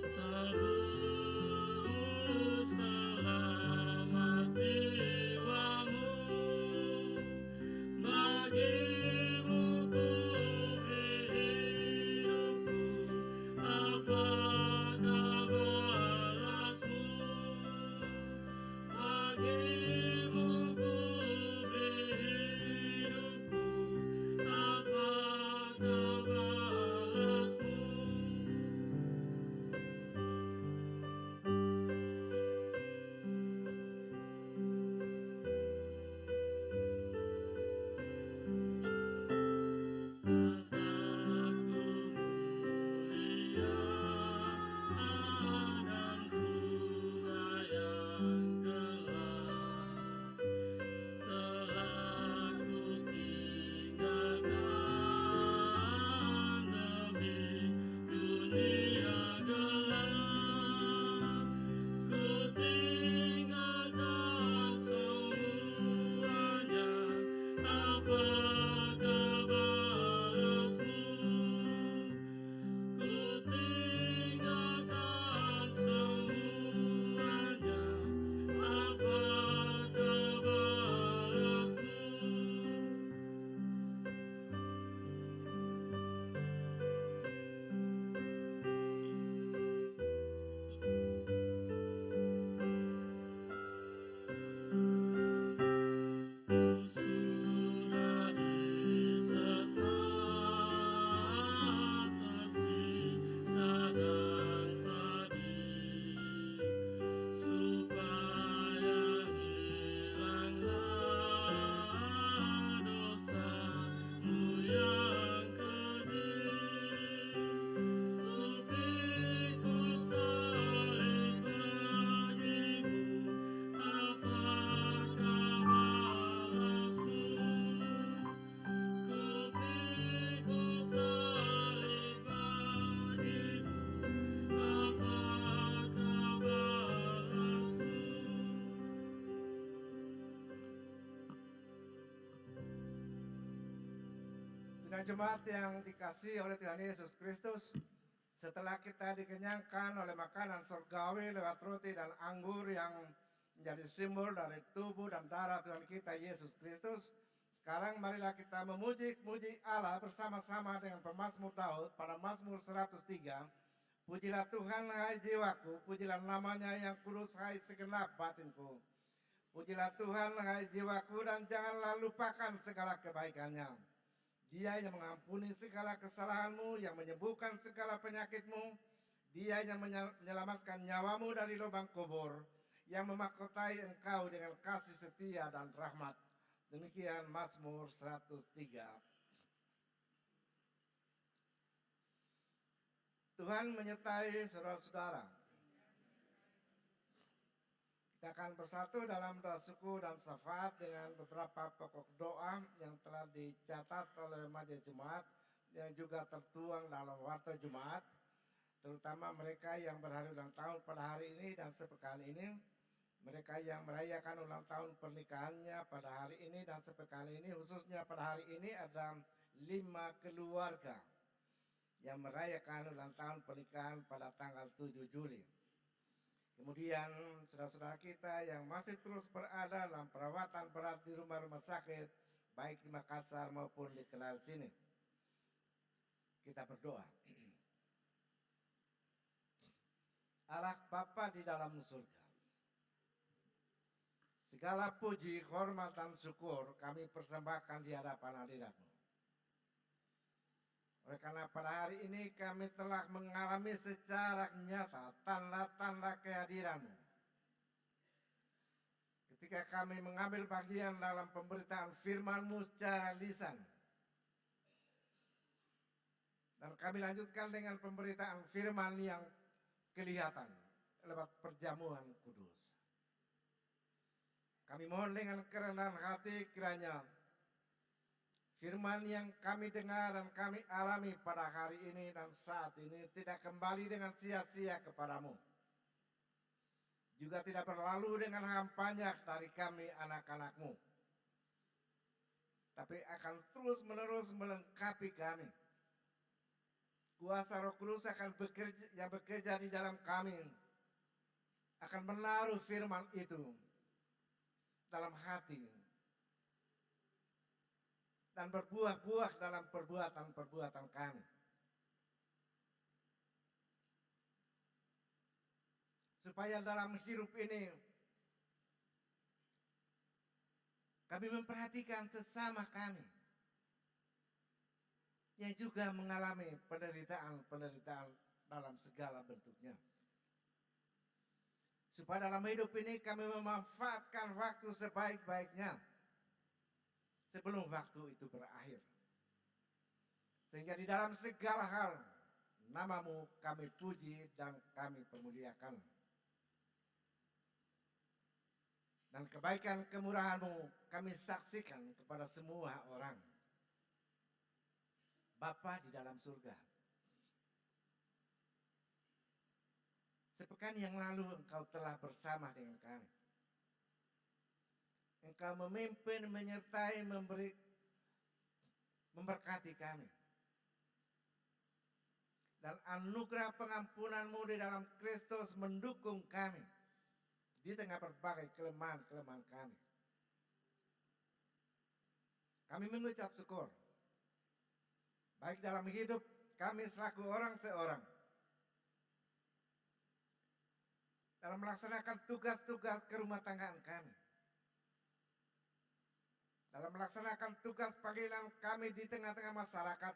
tebus selamat jiwamu, bagimu ku beri hidupku, apakah balasmu? Bagimu ku beri hidupku, apakah balasmu? Kataku mulia dan bunga yang gelap, telah ku tinggalkan demi dunia gelap. Ku tinggalkan semuanya, apakah balasmu? Ku tinggalkan semuanya, apakah balasmu? Ku sudah disesat, tersiksa dan pedih, supaya hilanglah dosamu yang keji. Ku pikul salib bagimu, apakah balasmu? Ku pikul salib bagimu, apakah balasmu? Sidang jemaat yang dikasihi oleh Tuhan Yesus Kristus, setelah kita dikenyangkan oleh makanan surgawi lewat roti dan anggur yang menjadi simbol dari tubuh dan darah Tuhan kita Yesus Kristus, sekarang marilah kita memuji Allah bersama-sama dengan pemazmur Daud pada Mazmur 103. Pujilah Tuhan hai jiwaku, pujilah namanya yang kudus hai segenap batinku. Pujilah Tuhan hai jiwaku dan janganlah lupakan segala kebaikannya. Dia yang mengampuni segala kesalahanmu, yang menyembuhkan segala penyakitmu. Dia yang menyelamatkan nyawamu dari lubang kubur, yang memahkotai engkau dengan kasih setia dan rahmat. Demikian Mazmur 103. Tuhan menyertai saudara-saudara. Kita akan bersatu dalam doa syukur dan syafaat dengan beberapa pokok doa yang telah dicatat oleh Majelis Jemaat yang juga tertuang dalam Warta Jemaat, terutama mereka yang berhari ulang tahun pada hari ini dan sepekan ini, mereka yang merayakan ulang tahun pernikahannya pada hari ini dan sepekan ini, khususnya pada hari ini ada 5 keluarga yang merayakan ulang tahun pernikahan pada tanggal 7 Juli. Kemudian saudara-saudara kita yang masih terus berada dalam perawatan berat di rumah-rumah sakit, baik di Makassar maupun di Kendal sini. Kita berdoa. Allah Bapa di dalam surga, segala puji, hormat, dan syukur kami persembahkan di hadapan hadirat-Mu. Oleh karena pada hari ini kami telah mengalami secara nyata tanda-tanda kehadiran-Mu. Ketika kami mengambil bagian dalam pemberitaan firman-Mu secara lisan. Dan kami lanjutkan dengan pemberitaan firman yang kelihatan lewat perjamuan kudus. Kami mohon dengan kerendahan hati kiranya firman yang kami dengar dan kami alami pada hari ini dan saat ini tidak kembali dengan sia-sia kepadamu. Juga tidak berlalu dengan hampanya dari kami anak-anak-Mu. Tapi akan terus-menerus melengkapi kami. Kuasa Roh Kudus akan bekerja di dalam kami. Akan menaruh firman itu dalam hati. Dan berbuah-buah dalam perbuatan-perbuatan kami. Supaya dalam hidup ini kami memperhatikan sesama kami yang juga mengalami penderitaan-penderitaan dalam segala bentuknya. Supaya dalam hidup ini kami memanfaatkan waktu sebaik-baiknya sebelum waktu itu berakhir. Sehingga di dalam segala hal nama-Mu kami puji dan kami permuliakan. Dan kebaikan kemurahan-Mu kami saksikan kepada semua orang. Bapa di dalam surga. Sepekan yang lalu Engkau telah bersama dengan kami. Engkau memimpin, menyertai, memberkati kami. Dan anugerah pengampunan-Mu di dalam Kristus mendukung kami di tengah berbagai kelemahan-kelemahan kami. Kami mengucap syukur. Baik dalam hidup kami selaku orang seorang. Dalam melaksanakan tugas-tugas kerumah tanggaan kami. Dalam melaksanakan tugas panggilan kami di tengah-tengah masyarakat.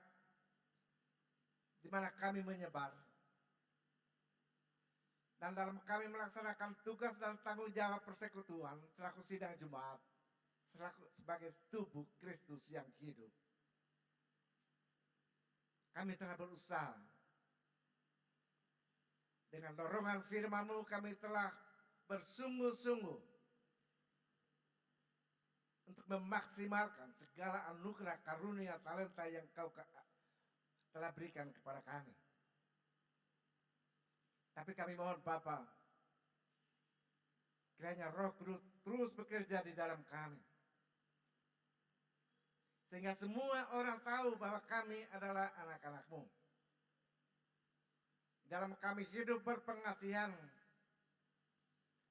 Di mana kami menyebar. Dan dalam kami melaksanakan tugas dan tanggung jawab persekutuan selaku sidang Jumat, sebagai tubuh Kristus yang hidup. Kami telah berusaha. Dengan dorongan firman-Mu kami telah bersungguh-sungguh untuk memaksimalkan segala anugerah karunia talenta yang Kau telah berikan kepada kami. Tapi kami mohon Bapa, kiranya Roh Kudus terus bekerja di dalam kami. Sehingga semua orang tahu bahwa kami adalah anak-anak-Mu. Dalam kami hidup berpengasihan.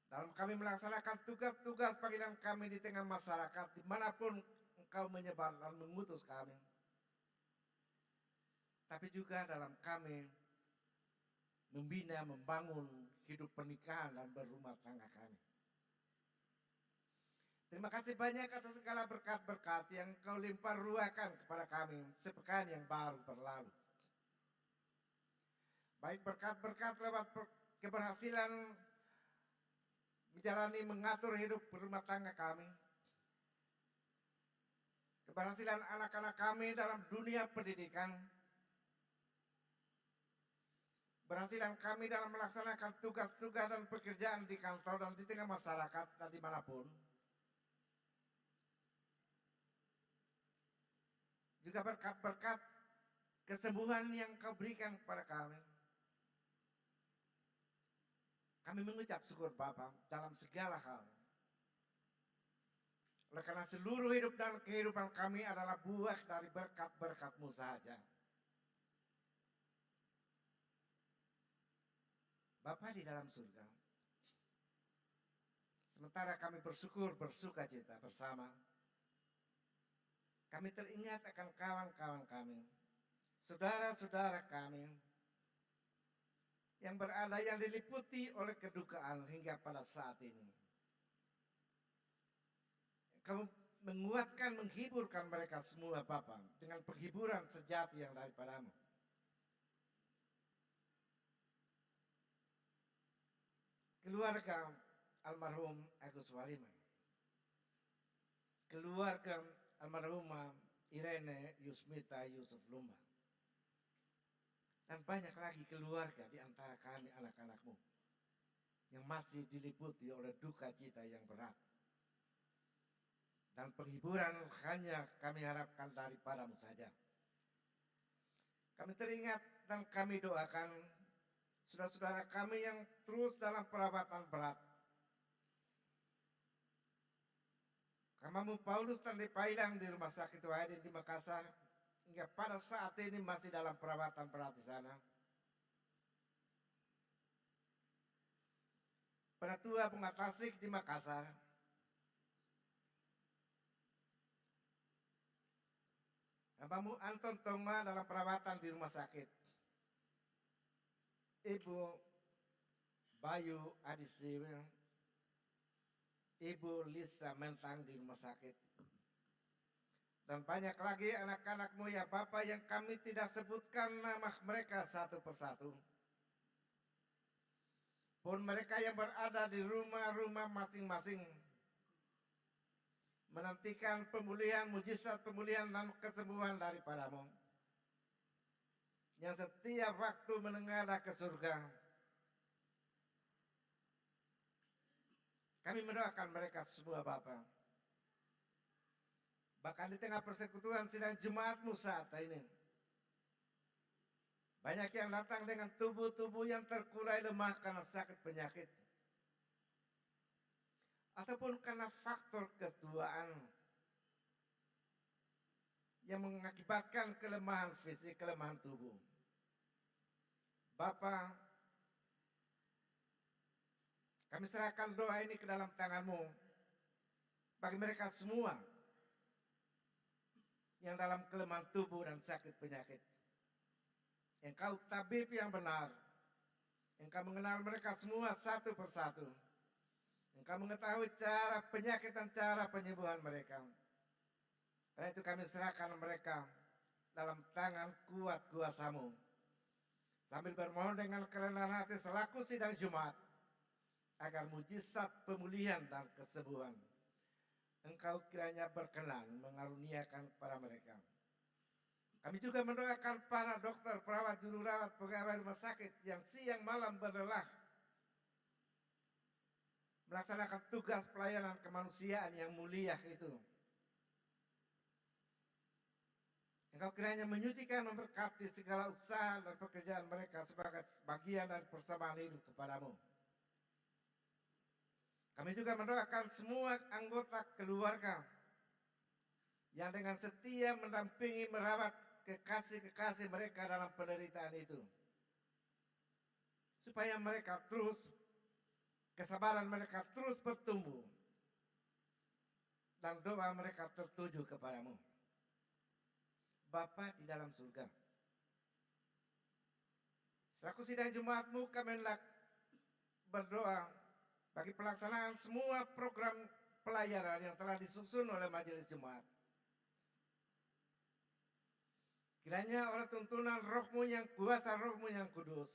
Dalam kami melaksanakan tugas-tugas panggilan kami di tengah masyarakat, dimanapun Engkau menyebar dan mengutus kami. Tapi juga dalam kami membina, membangun hidup pernikahan dan berumah tangga kami. Terima kasih banyak atas segala berkat-berkat yang Kau limpah ruahkan kepada kami sepekan yang baru berlalu. Baik berkat-berkat lewat keberhasilan menjalani mengatur hidup berumah tangga kami. Keberhasilan anak-anak kami dalam dunia pendidikan. Berhasilan kami dalam melaksanakan tugas-tugas dan pekerjaan di kantor dan di tengah masyarakat dan dimanapun. Juga berkat-berkat kesembuhan yang Kau berikan kepada kami. Kami mengucap syukur Bapa dalam segala hal. Oleh karena seluruh hidup dan kehidupan kami adalah buah dari berkat-berkat-Mu saja. Bapa di dalam surga, sementara kami bersyukur, bersuka cita bersama, kami teringat akan kawan-kawan kami, saudara-saudara kami, yang diliputi oleh kedukaan hingga pada saat ini. Kau menguatkan, menghiburkan mereka semua Bapa dengan penghiburan sejati yang daripadamu. Keluarga almarhum Agus Waliman, keluarga almarhumah Irene Yusmita Yusuf Lumba, dan banyak lagi keluarga di antara kami anak-anakmu yang masih diliputi oleh duka cita yang berat. Dan penghiburan hanya kami harapkan daripadamu saja. Kami teringat dan kami doakan saudara-saudara kami yang terus dalam perawatan berat. Kamamu Paulus dan Pailang di Rumah Sakit Wahidin di Makassar, hingga pada saat ini masih dalam perawatan berat di sana. Penatua Bunga Tasik di Makassar, Hamamu Anton Toma dalam perawatan di rumah sakit. Ibu Bayu Adisiwi, Ibu Lisa Mentang di rumah sakit. Dan banyak lagi anak-anakmu ya Bapak yang kami tidak sebutkan nama mereka satu persatu. Pun mereka yang berada di rumah-rumah masing-masing menantikan pemulihan, mujizat pemulihan dan kesembuhan daripadamu, yang setiap waktu menengadah ke surga. Kami mendoakan mereka semua Bapa. Bahkan di tengah persekutuan sidang jemaatmu saat ini, banyak yang datang dengan tubuh-tubuh yang terkulai lemah karena sakit penyakit, ataupun karena faktor ketuaan yang mengakibatkan kelemahan fisik, kelemahan tubuh. Bapa, kami serahkan doa ini ke dalam tangan-Mu bagi mereka semua yang dalam kelemahan tubuh dan sakit penyakit. Engkau tabib yang benar, Engkau mengenal mereka semua satu persatu. Engkau mengetahui cara penyakit dan cara penyembuhan mereka. Karena itu kami serahkan mereka dalam tangan kuat kuasa-Mu, sambil bermohon dengan kerendahan hati selaku sidang Jumat, agar mujizat pemulihan dan kesembuhan Engkau kiranya berkenan mengaruniakan kepada mereka. Kami juga mendoakan para dokter, perawat, juru rawat, pegawai rumah sakit yang siang malam berlelah melaksanakan tugas pelayanan kemanusiaan yang mulia itu. Engkau kiranya menyucikan, memberkati segala usaha dan pekerjaan mereka sebagai bagian dan persembahan hidup kepadamu. Kami juga mendoakan semua anggota keluarga yang dengan setia mendampingi, merawat kekasih-kekasih mereka dalam penderitaan itu, supaya mereka terus, kesabaran mereka terus bertumbuh, dan doa mereka tertuju kepadamu. Bapa di dalam surga, selaku sidang Jumat-Mu kami hendak berdoa bagi pelaksanaan semua program pelayanan yang telah disusun oleh Majelis Jemaat. Kiranya oleh tuntunan Roh-Mu yang kuasa, Roh-Mu yang kudus,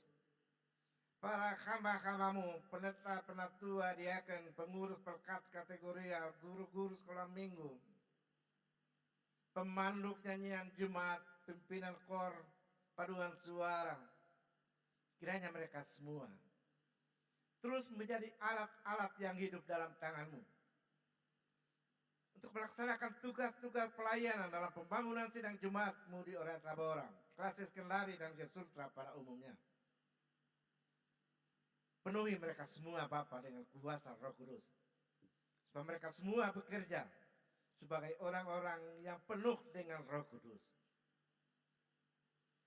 para hamba-hamba-Mu, pendeta, penatua, diaken, pengurus perkat kategori, guru-guru sekolah minggu, pemandu nyanyian Jumat, pimpinan kor, paduan suara, kiranya mereka semua terus menjadi alat-alat yang hidup dalam tangan-Mu untuk melaksanakan tugas-tugas pelayanan dalam pembangunan sidang Jumat-Mu di Oret Laborang, Klasis Kendari dan Gesultra pada umumnya. Penuhi mereka semua Bapa dengan kuasa Roh Kudus, supaya mereka semua bekerja sebagai orang-orang yang penuh dengan Roh Kudus,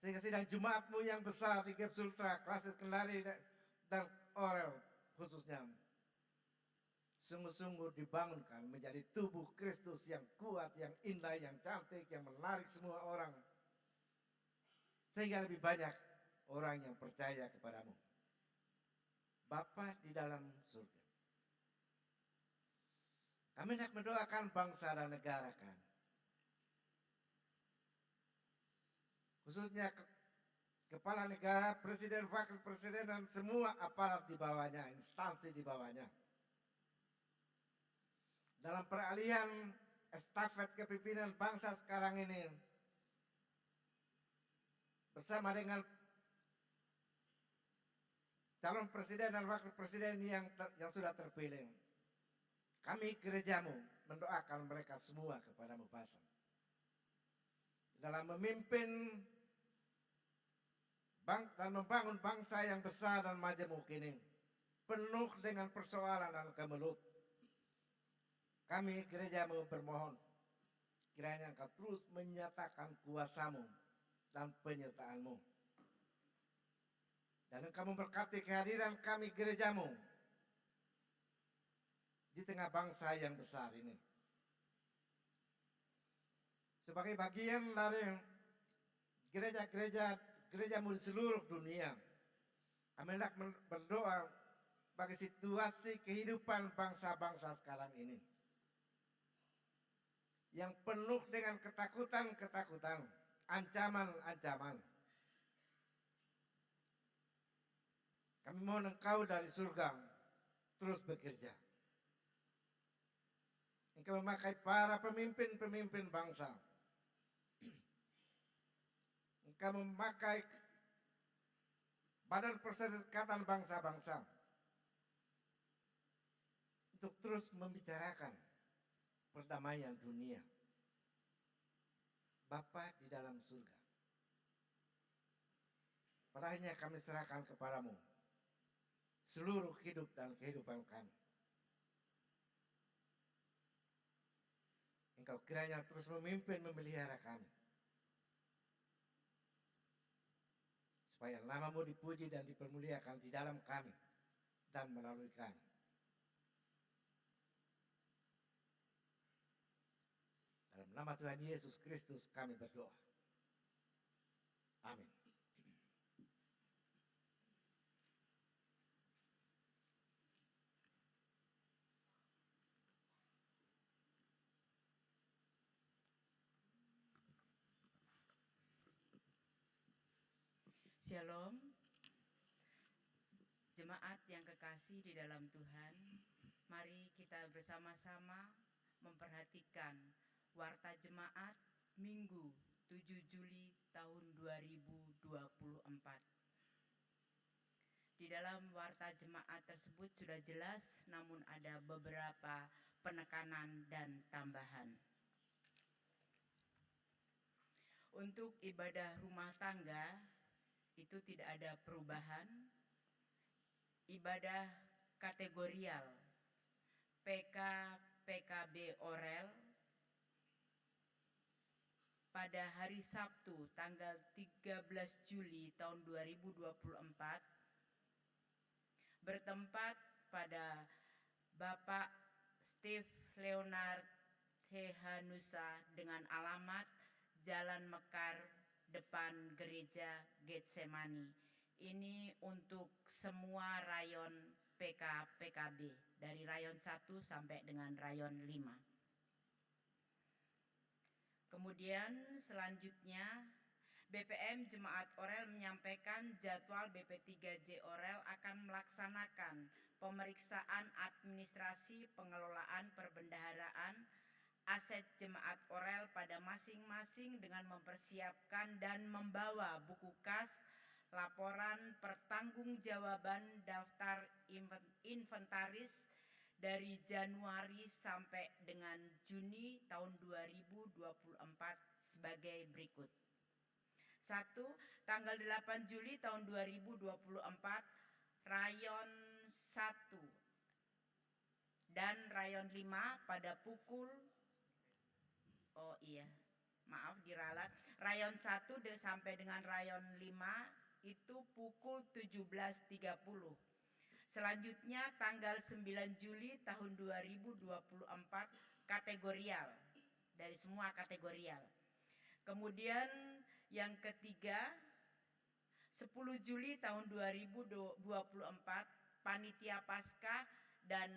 sehingga sidang Jumat-Mu yang besar di Gesultra, Klasis Kendari dan Orel khususnya sungguh-sungguh dibangunkan menjadi tubuh Kristus yang kuat, yang indah, yang cantik, yang menarik semua orang, sehingga lebih banyak orang yang percaya kepadamu. Bapa di dalam surga, Kami hendak mendoakan bangsa dan negara kami. Khususnya kepala negara, presiden, wakil presiden, dan semua aparat di bawahnya, instansi di bawahnya. Dalam peralihan estafet kepemimpinan bangsa sekarang ini, bersama dengan calon presiden dan wakil presiden yang sudah terpilih, kami gerejamu mendoakan mereka semua kepadamu Bapa, dalam memimpin dan membangun bangsa yang besar dan majemuk ini, penuh dengan persoalan dan kemelut. Kami gerejamu bermohon, kiranya engkau terus menyatakan kuasamu dan penyertaanmu. Dan engkau memberkati kehadiran kami gerejamu di tengah bangsa yang besar ini. Sebagai bagian dari gerejamu di seluruh dunia, kami hendak berdoa bagi situasi kehidupan bangsa-bangsa sekarang ini yang penuh dengan ketakutan-ketakutan, ancaman-ancaman. Kami mohon engkau dari surga terus bekerja. Engkau memakai para pemimpin-pemimpin bangsa. Engkau memakai Badan Perserikatan Bangsa-Bangsa untuk terus membicarakan perdamaian dunia. Bapa di dalam surga, pada akhirnya kami serahkan kepadamu seluruh hidup dan kehidupan kami. Engkau kiranya terus memimpin, memelihara kami, supaya namamu dipuji dan dipermuliakan di dalam kami dan melalui kami. Dalam nama Tuhan Yesus Kristus kami berdoa. Amin. Shalom, jemaat yang kekasih di dalam Tuhan, mari kita bersama-sama memperhatikan Warta Jemaat Minggu 7 Juli tahun 2024. Di dalam Warta Jemaat tersebut sudah jelas, namun ada beberapa penekanan dan tambahan. Untuk ibadah rumah tangga, itu tidak ada perubahan. Ibadah kategorial PK PKB Orel pada hari Sabtu tanggal 13 Juli tahun 2024 bertempat pada Bapak Steve Leonard Hehanusa dengan alamat Jalan Mekar depan Gereja Getsemani. Ini untuk semua rayon PKB dari rayon 1 sampai dengan rayon 5. Kemudian selanjutnya BPM Jemaat Orel menyampaikan jadwal BP3J Orel akan melaksanakan pemeriksaan administrasi pengelolaan perbendaharaan aset Jemaat Orel pada masing-masing dengan mempersiapkan dan membawa buku kas laporan pertanggungjawaban daftar inventaris dari Januari sampai dengan Juni tahun 2024 sebagai berikut. 1. Tanggal 8 Juli tahun 2024, rayon 1 dan rayon 5 pada pukul diralat. Rayon 1 sampai dengan rayon 5 itu pukul 17.30. Selanjutnya tanggal 9 Juli tahun 2024 kategorial, dari semua kategorial. Kemudian yang ketiga 10 Juli tahun 2024 Panitia Paskah dan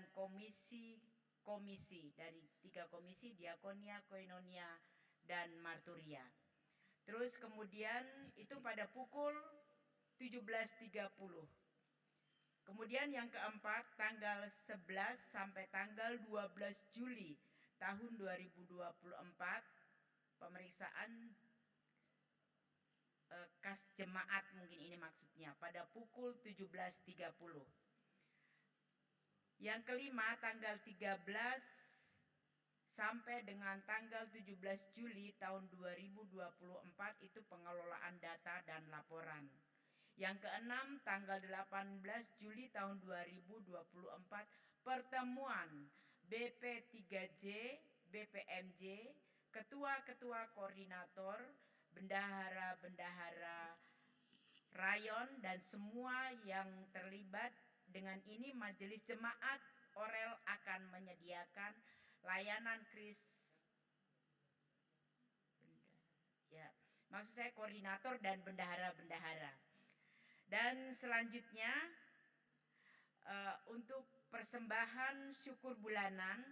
komisi, dari 3 komisi, diakonia, koinonia, dan marturia. Terus kemudian itu pada pukul 17.30. Kemudian yang keempat, tanggal 11 sampai tanggal 12 Juli tahun 2024, pemeriksaan kas jemaat, mungkin ini maksudnya, pada pukul 17.30. Yang kelima, tanggal 13 sampai dengan tanggal 17 Juli tahun 2024 itu pengelolaan data dan laporan. Yang keenam, tanggal 18 Juli tahun 2024 pertemuan BP3J, BPMJ, ketua-ketua koordinator, bendahara-bendahara rayon dan semua yang terlibat. Dengan ini Majelis Jemaat Orel akan menyediakan layanan maksud saya koordinator dan bendahara-bendahara. Dan selanjutnya untuk persembahan syukur bulanan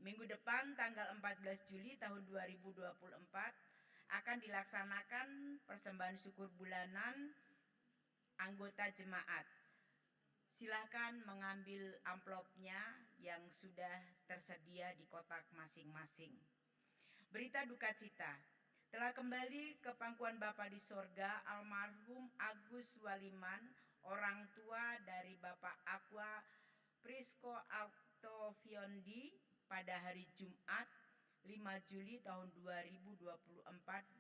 minggu depan tanggal 14 Juli tahun 2024 akan dilaksanakan persembahan syukur bulanan anggota jemaat. Silakan mengambil amplopnya yang sudah tersedia di kotak masing-masing. Berita duka cita, telah kembali ke pangkuan Bapa di sorga almarhum Agus Waliman, orang tua dari Bapak Aqua Prisco Octaviondi pada hari Jumat 5 Juli tahun 2024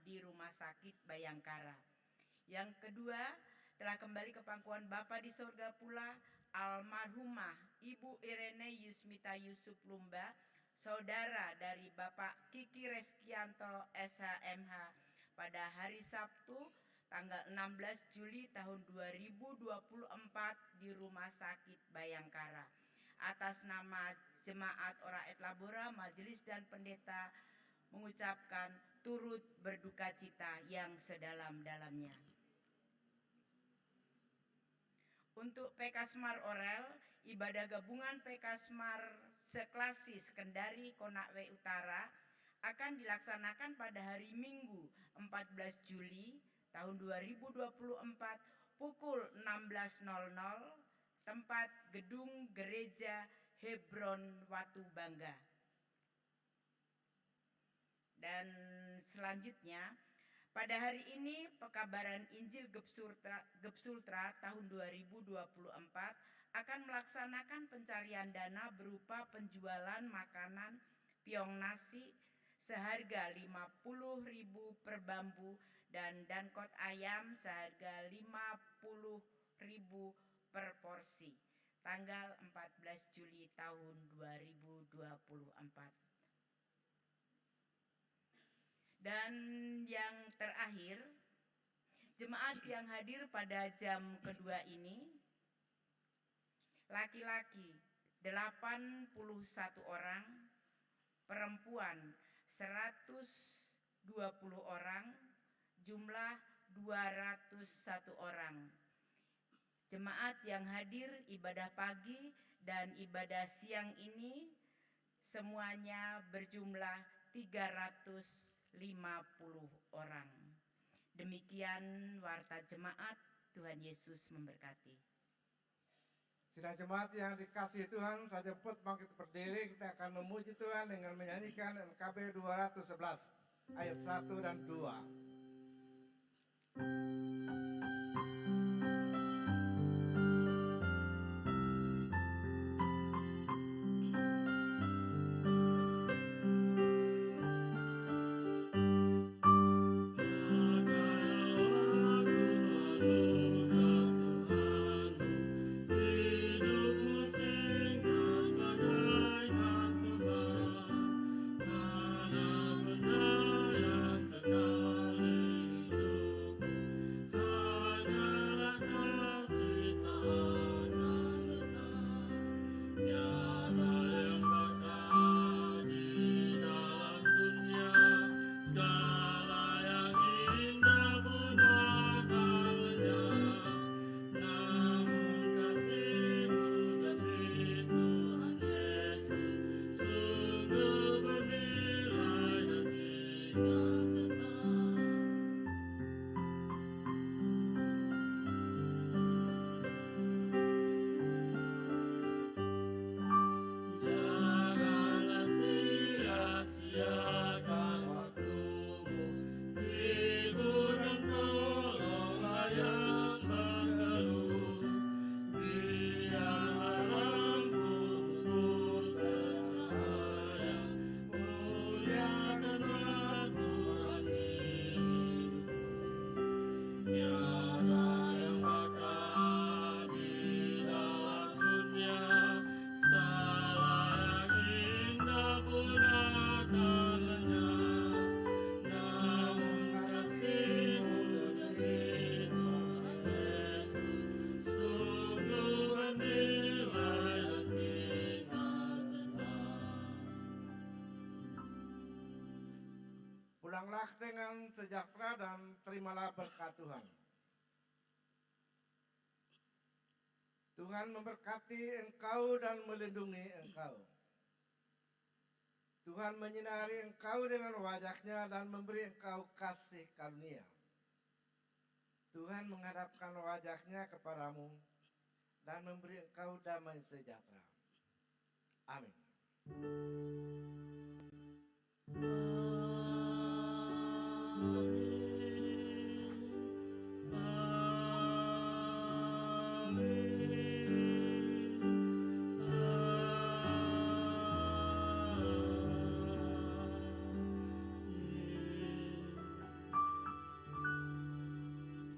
di Rumah Sakit Bayangkara. Yang kedua, telah kembali ke pangkuan Bapa di sorga pula almarhumah Ibu Irene Yusmita Yusuf Lumba, saudara dari Bapak Kiki Reskianto SHMH pada hari Sabtu tanggal 16 Juli tahun 2024 di Rumah Sakit Bayangkara. Atas nama Jemaat Ora et Labora, Majelis dan Pendeta mengucapkan turut berduka cita yang sedalam-dalamnya. Untuk Pekasmar Orel, ibadah gabungan Pekasmar seklasis Kendari Konakwe Utara akan dilaksanakan pada hari Minggu 14 Juli tahun 2024 pukul 16.00 tempat Gedung Gereja Hebron Watu Bangga. Dan selanjutnya pada hari ini pekabaran Injil Gepsultra tahun 2024 akan melaksanakan pencarian dana berupa penjualan makanan piong nasi seharga 50.000 per bambu dan dankot ayam seharga 50.000 per porsi tanggal 14 Juli tahun 2024. Dan yang terakhir, jemaat yang hadir pada jam kedua ini, laki-laki 81 orang, perempuan 120 orang, jumlah 201 orang. Jemaat yang hadir ibadah pagi dan ibadah siang ini semuanya berjumlah 350 orang. Demikian warta jemaat, Tuhan Yesus memberkati. Sidang jemaat yang dikasihi Tuhan, saya jemput bangkit berdiri, kita akan memuji Tuhan dengan menyanyikan NKB 211 ayat 1 dan 2. Yang kekal hidupku Pulanglah dengan sejahtera dan terimalah berkat Tuhan. Tuhan memberkati engkau dan melindungi engkau. Tuhan menyinari engkau dengan wajah-Nya dan memberi engkau kasih karunia. Tuhan menghadapkan wajah-Nya kepadamu dan memberi engkau damai sejahtera. Amin.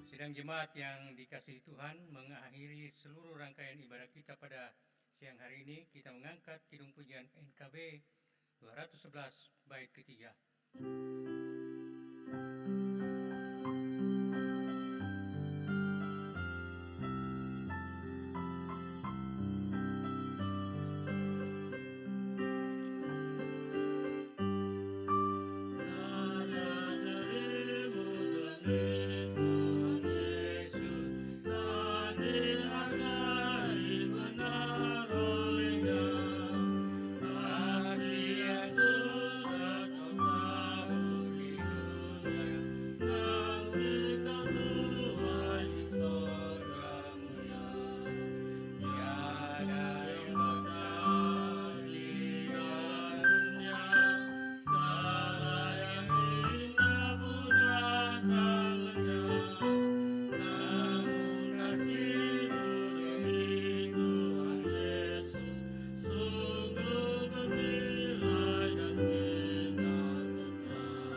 Sidang jemaat yang dikasihi Tuhan, mengakhiri seluruh rangkaian ibadah kita pada siang hari ini, kita mengangkat kidung pujian NKB 211 bait ketiga. Karya jarimu demi Tuhan Yesus, kan dihargai benar oleh-Nya. Kasih yang sudah kau tabur di dunia, nanti kau tuai di sorga mulia. Tiada yang bakal di dalam dunia, segala yang indah pun akan lenyap. Namun kasih-Mu demi Tuhan Yesus sungguh bernilai dan kekal tetap.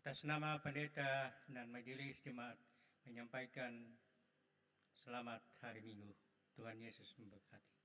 Atas nama pendeta dan majelis jemaat menyampaikan selamat hari Minggu. Tuhan Yesus memberkati.